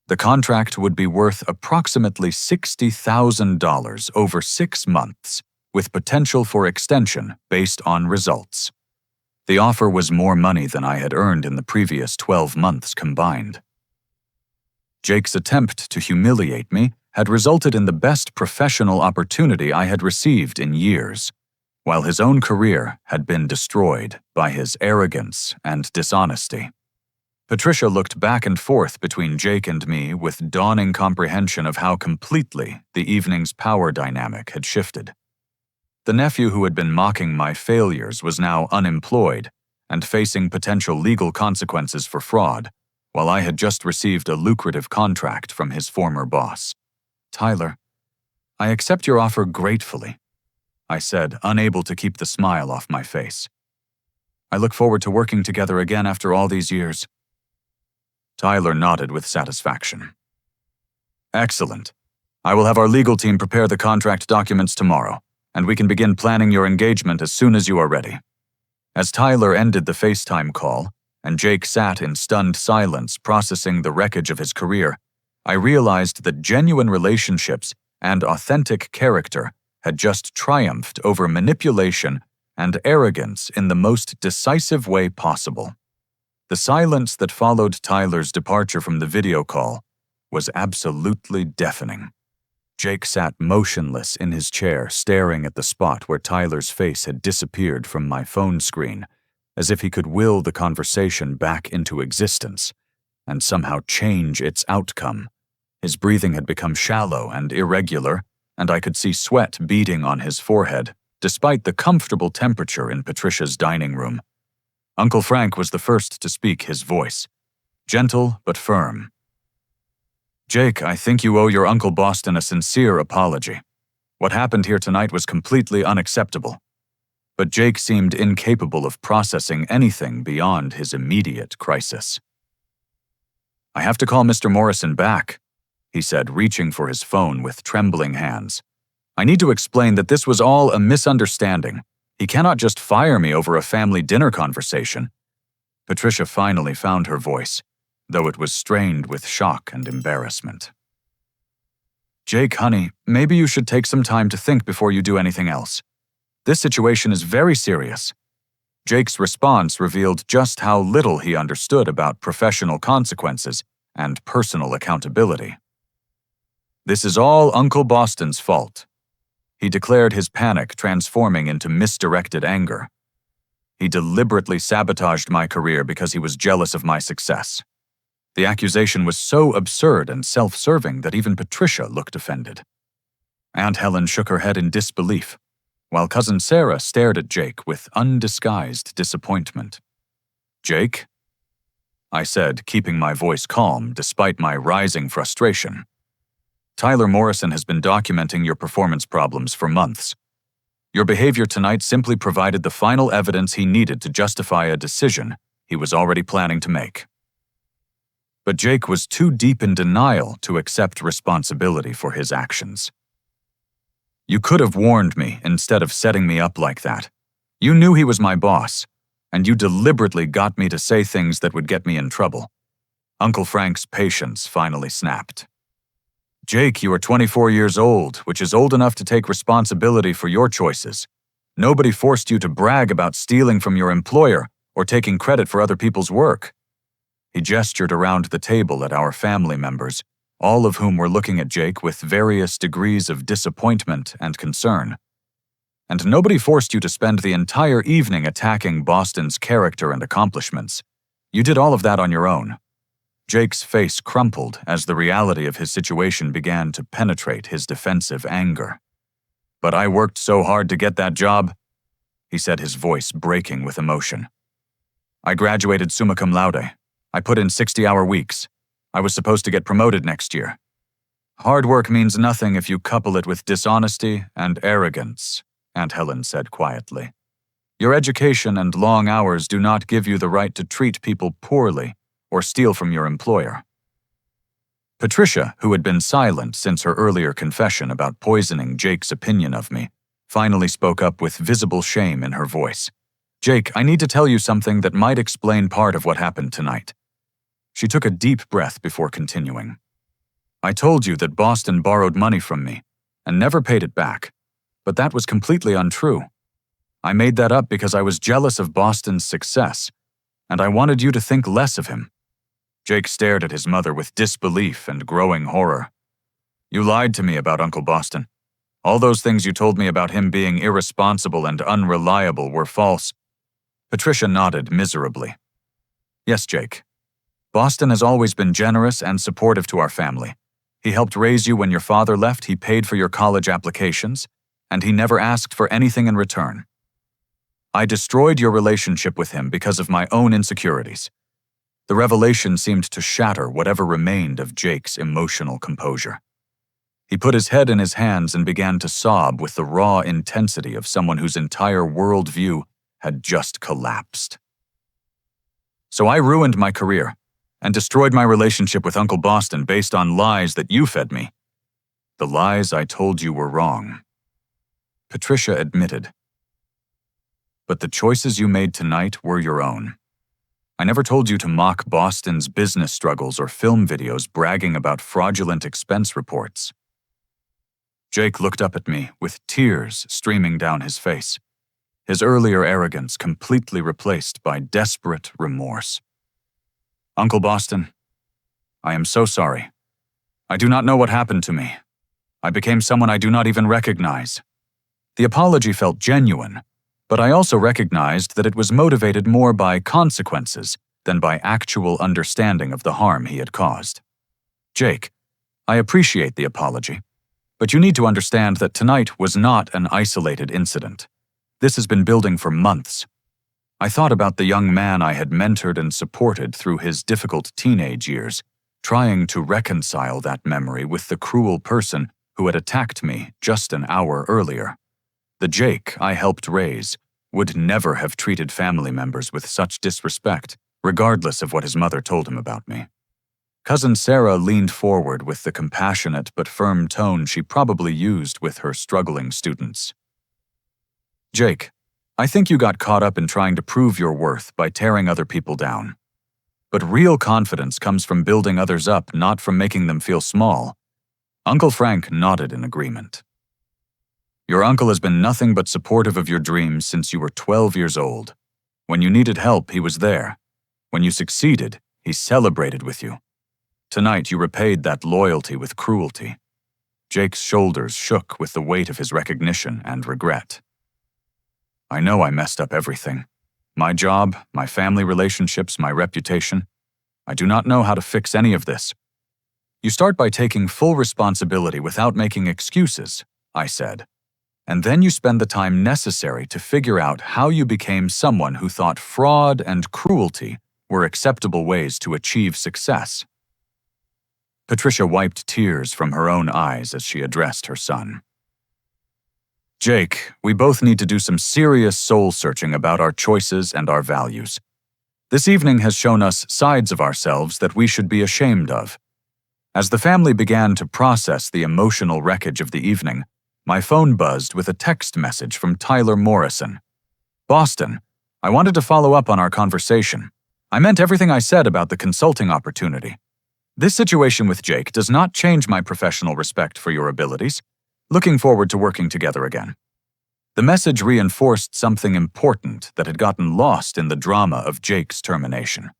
The contract would be worth approximately $60,000 over 6 months, with potential for extension based on results. The offer was more money than I had earned in the previous 12 months combined. Jake's attempt to humiliate me had resulted in the best professional opportunity I had received in years, while his own career had been destroyed by his arrogance and dishonesty. Patricia looked back and forth between Jake and me with dawning comprehension of how completely the evening's power dynamic had shifted. The nephew who had been mocking my failures was now unemployed and facing potential legal consequences for fraud, while I had just received a lucrative contract from his former boss. Tyler, I accept your offer gratefully, I said, unable to keep the smile off my face. I look forward to working together again after all these years. Tyler nodded with satisfaction. Excellent. I will have our legal team prepare the contract documents tomorrow, and we can begin planning your engagement as soon as you are ready. As Tyler ended the FaceTime call, and Jake sat in stunned silence processing the wreckage of his career, I realized that genuine relationships and authentic character had just triumphed over manipulation and arrogance in the most decisive way possible. The silence that followed Tyler's departure from the video call was absolutely deafening. Jake sat motionless in his chair, staring at the spot where Tyler's face had disappeared from my phone screen, as if he could will the conversation back into existence and somehow change its outcome. His breathing had become shallow and irregular, and I could see sweat beading on his forehead, despite the comfortable temperature in Patricia's dining room. Uncle Frank was the first to speak, his voice gentle but firm. Jake, I think you owe your Uncle Boston a sincere apology. What happened here tonight was completely unacceptable. But Jake seemed incapable of processing anything beyond his immediate crisis. I have to call Mr. Morrison back, he said, reaching for his phone with trembling hands. I need to explain that this was all a misunderstanding. He cannot just fire me over a family dinner conversation. Patricia finally found her voice, though it was strained with shock and embarrassment. Jake, honey, maybe you should take some time to think before you do anything else. This situation is very serious. Jake's response revealed just how little he understood about professional consequences and personal accountability. "This is all Uncle Boston's fault," he declared, his panic transforming into misdirected anger. "He deliberately sabotaged my career because he was jealous of my success." The accusation was so absurd and self-serving that even Patricia looked offended. Aunt Helen shook her head in disbelief, while Cousin Sarah stared at Jake with undisguised disappointment. "Jake?" I said, keeping my voice calm despite my rising frustration. "Tyler Morrison has been documenting your performance problems for months. Your behavior tonight simply provided the final evidence he needed to justify a decision he was already planning to make." But Jake was too deep in denial to accept responsibility for his actions. "You could have warned me instead of setting me up like that. You knew he was my boss, and you deliberately got me to say things that would get me in trouble." Uncle Frank's patience finally snapped. "Jake, you are 24 years old, which is old enough to take responsibility for your choices. Nobody forced you to brag about stealing from your employer or taking credit for other people's work." He gestured around the table at our family members, all of whom were looking at Jake with various degrees of disappointment and concern. "And nobody forced you to spend the entire evening attacking Boston's character and accomplishments. You did all of that on your own." Jake's face crumpled as the reality of his situation began to penetrate his defensive anger. "But I worked so hard to get that job," he said, his voice breaking with emotion. "I graduated summa cum laude. I put in 60-hour weeks. I was supposed to get promoted next year. Hard work means nothing if you couple it with dishonesty and arrogance," Aunt Helen said quietly. "Your education and long hours do not give you the right to treat people poorly or steal from your employer." Patricia, who had been silent since her earlier confession about poisoning Jake's opinion of me, finally spoke up with visible shame in her voice. "Jake, I need to tell you something that might explain part of what happened tonight." She took a deep breath before continuing. "I told you that Boston borrowed money from me and never paid it back, but that was completely untrue. I made that up because I was jealous of Boston's success, and I wanted you to think less of him." Jake stared at his mother with disbelief and growing horror. "You lied to me about Uncle Boston. All those things you told me about him being irresponsible and unreliable were false." Patricia nodded miserably. "Yes, Jake. Boston has always been generous and supportive to our family. He helped raise you when your father left, he paid for your college applications, and he never asked for anything in return. I destroyed your relationship with him because of my own insecurities." The revelation seemed to shatter whatever remained of Jake's emotional composure. He put his head in his hands and began to sob with the raw intensity of someone whose entire worldview had just collapsed. "So I ruined my career and destroyed my relationship with Uncle Boston based on lies that you fed me. The lies I told you were wrong," Patricia admitted. "But the choices you made tonight were your own. I never told you to mock Boston's business struggles or film videos bragging about fraudulent expense reports." Jake looked up at me with tears streaming down his face, his earlier arrogance completely replaced by desperate remorse. "Uncle Boston, I am so sorry. I do not know what happened to me. I became someone I do not even recognize." The apology felt genuine, but I also recognized that it was motivated more by consequences than by actual understanding of the harm he had caused. "Jake, I appreciate the apology, but you need to understand that tonight was not an isolated incident. This has been building for months. I thought about the young man I had mentored and supported through his difficult teenage years, trying to reconcile that memory with the cruel person who had attacked me just an hour earlier. The Jake I helped raise would never have treated family members with such disrespect, regardless of what his mother told him about me." Cousin Sarah leaned forward with the compassionate but firm tone she probably used with her struggling students. "Jake, I think you got caught up in trying to prove your worth by tearing other people down. But real confidence comes from building others up, not from making them feel small." Uncle Frank nodded in agreement. "Your uncle has been nothing but supportive of your dreams since you were 12 years old. When you needed help, he was there. When you succeeded, he celebrated with you. Tonight you repaid that loyalty with cruelty." Jake's shoulders shook with the weight of his recognition and regret. "I know I messed up everything. My job, my family relationships, my reputation. I do not know how to fix any of this." "You start by taking full responsibility without making excuses," I said. "And then you spend the time necessary to figure out how you became someone who thought fraud and cruelty were acceptable ways to achieve success." Patricia wiped tears from her own eyes as she addressed her son. "Jake, we both need to do some serious soul-searching about our choices and our values. This evening has shown us sides of ourselves that we should be ashamed of." As the family began to process the emotional wreckage of the evening, my phone buzzed with a text message from Tyler Morrison. "Boston, I wanted to follow up on our conversation. I meant everything I said about the consulting opportunity. This situation with Jake does not change my professional respect for your abilities. Looking forward to working together again." The message reinforced something important that had gotten lost in the drama of Jake's termination.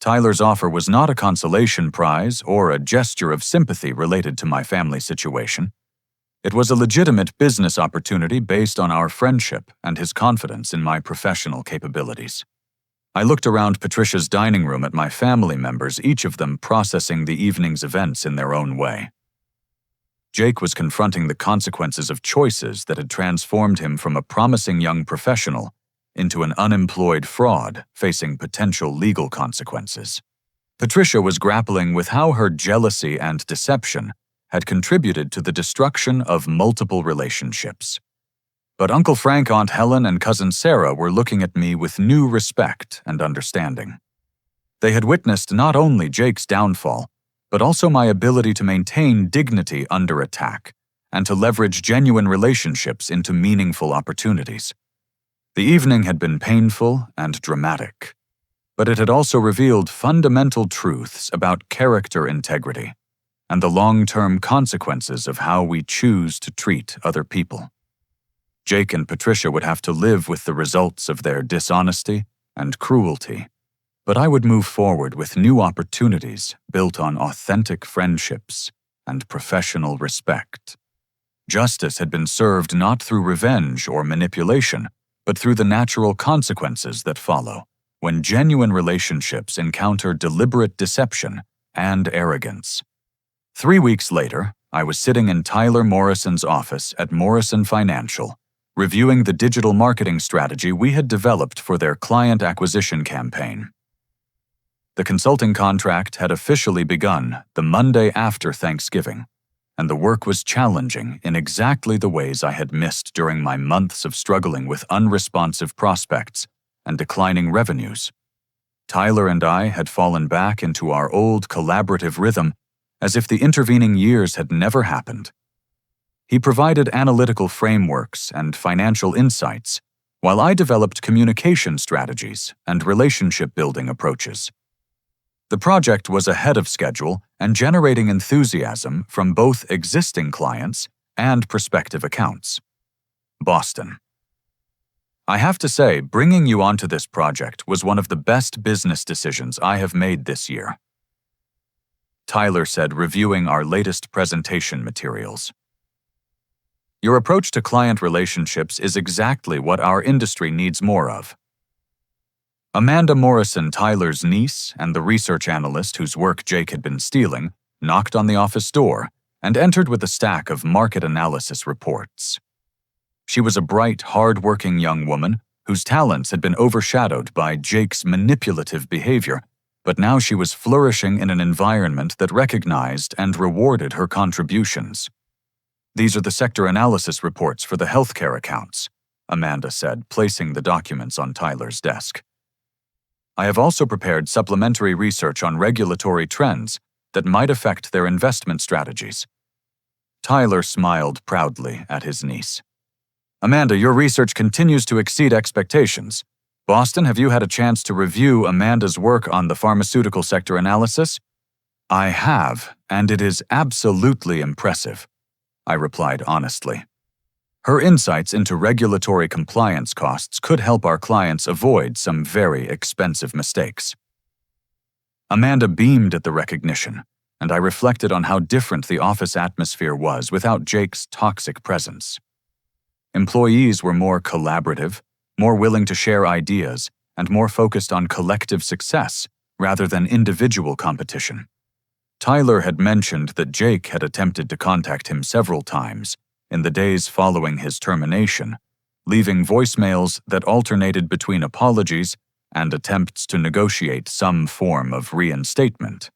Tyler's offer was not a consolation prize or a gesture of sympathy related to my family situation. It was a legitimate business opportunity based on our friendship and his confidence in my professional capabilities. I looked around Patricia's dining room at my family members, each of them processing the evening's events in their own way. Jake was confronting the consequences of choices that had transformed him from a promising young professional into an unemployed fraud facing potential legal consequences. Patricia was grappling with how her jealousy and deception had contributed to the destruction of multiple relationships. But Uncle Frank, Aunt Helen, and Cousin Sarah were looking at me with new respect and understanding. They had witnessed not only Jake's downfall, but also my ability to maintain dignity under attack and to leverage genuine relationships into meaningful opportunities. The evening had been painful and dramatic, but it had also revealed fundamental truths about character integrity and the long-term consequences of how we choose to treat other people. Jake and Patricia would have to live with the results of their dishonesty and cruelty, but I would move forward with new opportunities built on authentic friendships and professional respect. Justice had been served not through revenge or manipulation, but through the natural consequences that follow when genuine relationships encounter deliberate deception and arrogance. 3 weeks later, I was sitting in Tyler Morrison's office at Morrison Financial, reviewing the digital marketing strategy we had developed for their client acquisition campaign. The consulting contract had officially begun the Monday after Thanksgiving, and the work was challenging in exactly the ways I had missed during my months of struggling with unresponsive prospects and declining revenues. Tyler and I had fallen back into our old collaborative rhythm as if the intervening years had never happened. He provided analytical frameworks and financial insights, while I developed communication strategies and relationship-building approaches. The project was ahead of schedule and generating enthusiasm from both existing clients and prospective accounts. Boston. I have to say, bringing you onto this project was one of the best business decisions I have made this year. Tyler said, reviewing our latest presentation materials. Your approach to client relationships is exactly what our industry needs more of. Amanda Morrison, Tyler's niece and the research analyst whose work Jake had been stealing, knocked on the office door and entered with a stack of market analysis reports. She was a bright, hard-working young woman whose talents had been overshadowed by Jake's manipulative behavior, but now she was flourishing in an environment that recognized and rewarded her contributions. These are the sector analysis reports for the healthcare accounts, Amanda said, placing the documents on Tyler's desk. I have also prepared supplementary research on regulatory trends that might affect their investment strategies. Tyler smiled proudly at his niece. Amanda, your research continues to exceed expectations. Boston, have you had a chance to review Amanda's work on the pharmaceutical sector analysis? I have, and it is absolutely impressive, I replied honestly. Her insights into regulatory compliance costs could help our clients avoid some very expensive mistakes. Amanda beamed at the recognition, and I reflected on how different the office atmosphere was without Jake's toxic presence. Employees were more collaborative, more willing to share ideas, and more focused on collective success rather than individual competition. Tyler had mentioned that Jake had attempted to contact him several times in the days following his termination, leaving voicemails that alternated between apologies and attempts to negotiate some form of reinstatement.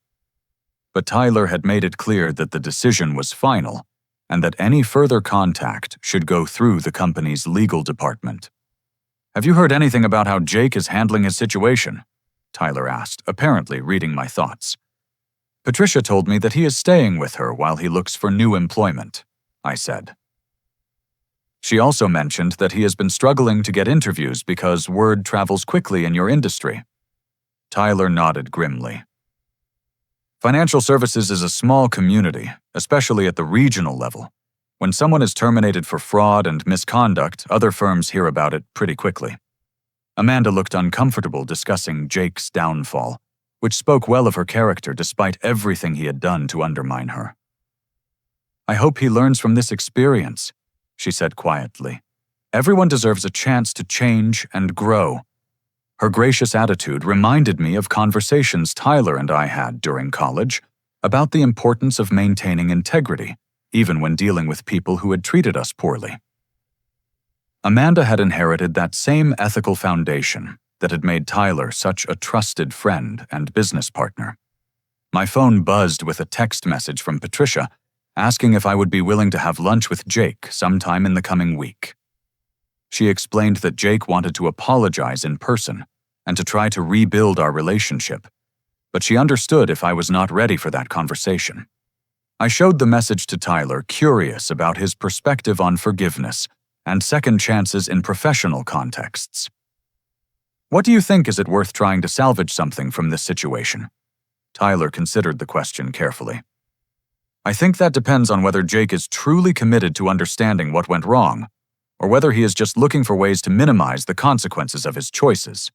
But Tyler had made it clear that the decision was final and that any further contact should go through the company's legal department. "Have you heard anything about how Jake is handling his situation?" Tyler asked, apparently reading my thoughts. "Patricia told me that he is staying with her while he looks for new employment," I said. "She also mentioned that he has been struggling to get interviews because word travels quickly in your industry." Tyler nodded grimly. "Financial services is a small community, especially at the regional level. When someone is terminated for fraud and misconduct, other firms hear about it pretty quickly." Amanda looked uncomfortable discussing Jake's downfall, which spoke well of her character despite everything he had done to undermine her. "I hope he learns from this experience," she said quietly. "Everyone deserves a chance to change and grow." Her gracious attitude reminded me of conversations Tyler and I had during college about the importance of maintaining integrity, even when dealing with people who had treated us poorly. Amanda had inherited that same ethical foundation that had made Tyler such a trusted friend and business partner. My phone buzzed with a text message from Patricia asking if I would be willing to have lunch with Jake sometime in the coming week. She explained that Jake wanted to apologize in person and to try to rebuild our relationship, but she understood if I was not ready for that conversation. I showed the message to Tyler, curious about his perspective on forgiveness and second chances in professional contexts. "What do you think? Is it worth trying to salvage something from this situation?" Tyler considered the question carefully. "I think that depends on whether Jake is truly committed to understanding what went wrong, or whether he is just looking for ways to minimize the consequences of his choices."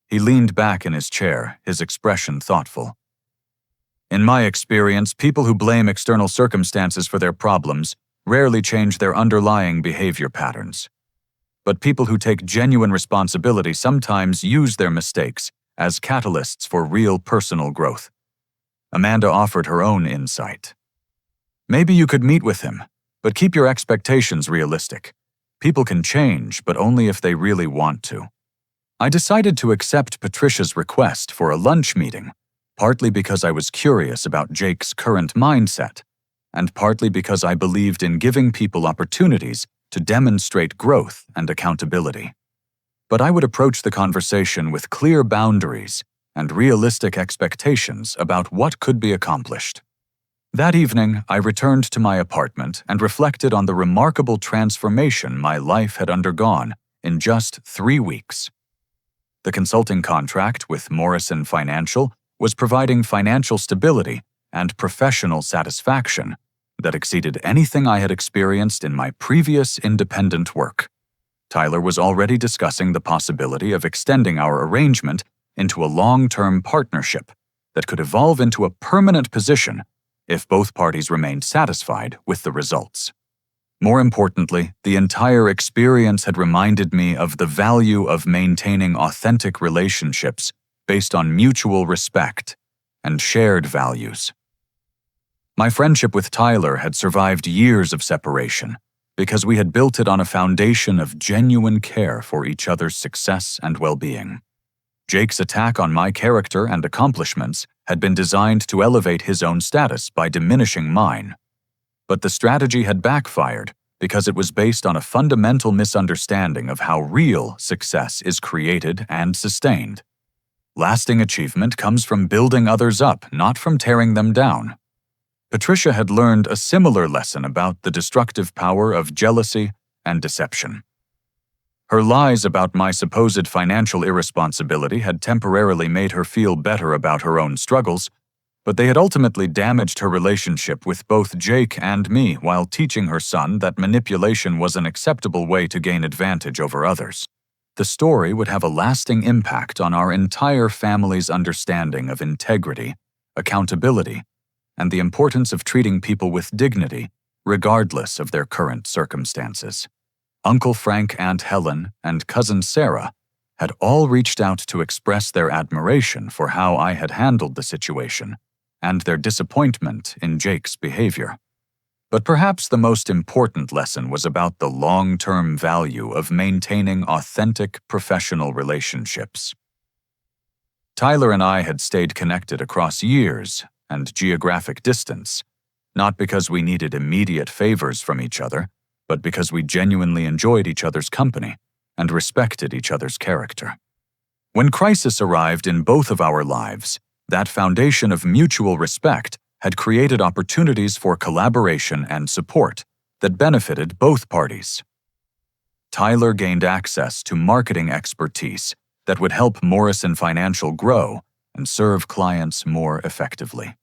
He leaned back in his chair, his expression thoughtful. "In my experience, people who blame external circumstances for their problems rarely change their underlying behavior patterns. But people who take genuine responsibility sometimes use their mistakes as catalysts for real personal growth." Amanda offered her own insight. "Maybe you could meet with him, but keep your expectations realistic. People can change, but only if they really want to." I decided to accept Patricia's request for a lunch meeting, partly because I was curious about Jake's current mindset, and partly because I believed in giving people opportunities to demonstrate growth and accountability. But I would approach the conversation with clear boundaries and realistic expectations about what could be accomplished. That evening, I returned to my apartment and reflected on the remarkable transformation my life had undergone in just 3 weeks. The consulting contract with Morrison Financial was providing financial stability and professional satisfaction that exceeded anything I had experienced in my previous independent work. Tyler was already discussing the possibility of extending our arrangement into a long-term partnership that could evolve into a permanent position if both parties remained satisfied with the results. More importantly, the entire experience had reminded me of the value of maintaining authentic relationships based on mutual respect and shared values. My friendship with Tyler had survived years of separation because we had built it on a foundation of genuine care for each other's success and well-being. Jake's attack on my character and accomplishments had been designed to elevate his own status by diminishing mine. But the strategy had backfired because it was based on a fundamental misunderstanding of how real success is created and sustained. Lasting achievement comes from building others up, not from tearing them down. Patricia had learned a similar lesson about the destructive power of jealousy and deception. Her lies about my supposed financial irresponsibility had temporarily made her feel better about her own struggles, but they had ultimately damaged her relationship with both Jake and me while teaching her son that manipulation was an acceptable way to gain advantage over others. The story would have a lasting impact on our entire family's understanding of integrity, accountability, and the importance of treating people with dignity, regardless of their current circumstances. Uncle Frank, Aunt Helen, and Cousin Sarah had all reached out to express their admiration for how I had handled the situation and their disappointment in Jake's behavior. But perhaps the most important lesson was about the long-term value of maintaining authentic professional relationships. Tyler and I had stayed connected across years and geographic distance, not because we needed immediate favors from each other, but because we genuinely enjoyed each other's company and respected each other's character. When crisis arrived in both of our lives, that foundation of mutual respect had created opportunities for collaboration and support that benefited both parties. Tyler gained access to marketing expertise that would help Morrison Financial grow and serve clients more effectively.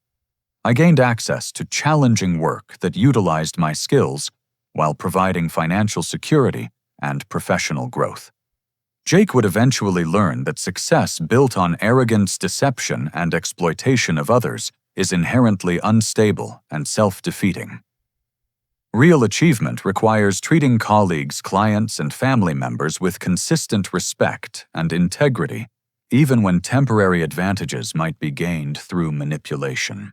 I gained access to challenging work that utilized my skills while providing financial security and professional growth. Jake would eventually learn that success built on arrogance, deception, and exploitation of others is inherently unstable and self-defeating. Real achievement requires treating colleagues, clients, and family members with consistent respect and integrity, even when temporary advantages might be gained through manipulation.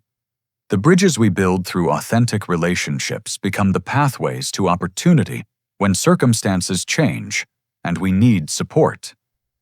The bridges we build through authentic relationships become the pathways to opportunity when circumstances change and we need support.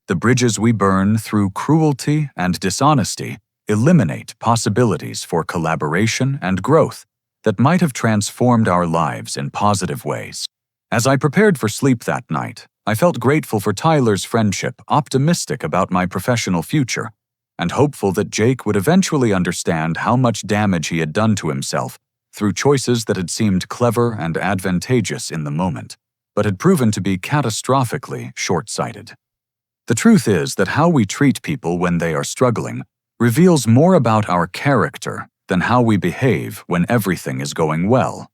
The bridges we burn through cruelty and dishonesty eliminate possibilities for collaboration and growth that might have transformed our lives in positive ways. As I prepared for sleep that night, I felt grateful for Tyler's friendship, optimistic about my professional future, and hopeful that Jake would eventually understand how much damage he had done to himself through choices that had seemed clever and advantageous in the moment, but had proven to be catastrophically short-sighted. The truth is that how we treat people when they are struggling reveals more about our character than how we behave when everything is going well.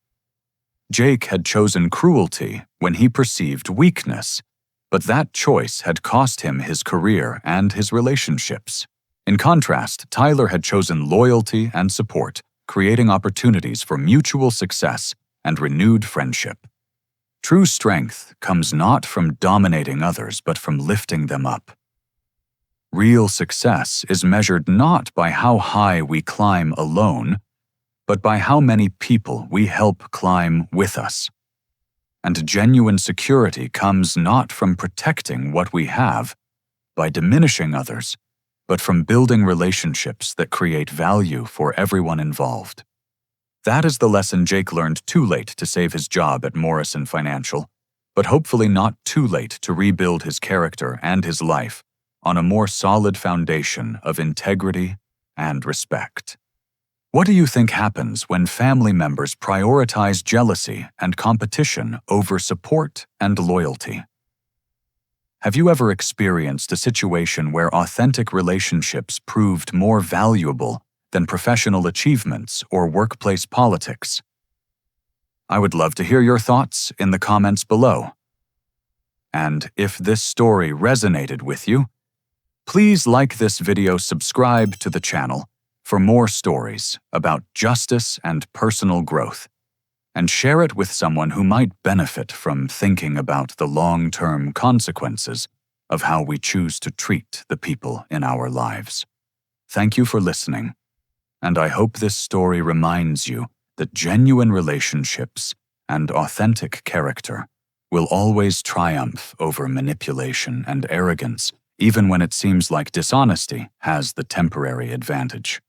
Jake had chosen cruelty when he perceived weakness, but that choice had cost him his career and his relationships. In contrast, Tyler had chosen loyalty and support, creating opportunities for mutual success and renewed friendship. True strength comes not from dominating others, but from lifting them up. Real success is measured not by how high we climb alone, but by how many people we help climb with us. And genuine security comes not from protecting what we have by diminishing others, but from building relationships that create value for everyone involved. That is the lesson Jake learned too late to save his job at Morrison Financial, but hopefully not too late to rebuild his character and his life on a more solid foundation of integrity and respect. What do you think happens when family members prioritize jealousy and competition over support and loyalty? Have you ever experienced a situation where authentic relationships proved more valuable than professional achievements or workplace politics? I would love to hear your thoughts in the comments below. And if this story resonated with you, please like this video, subscribe to the channel for more stories about justice and personal growth, and share it with someone who might benefit from thinking about the long-term consequences of how we choose to treat the people in our lives. Thank you for listening, and I hope this story reminds you that genuine relationships and authentic character will always triumph over manipulation and arrogance, even when it seems like dishonesty has the temporary advantage.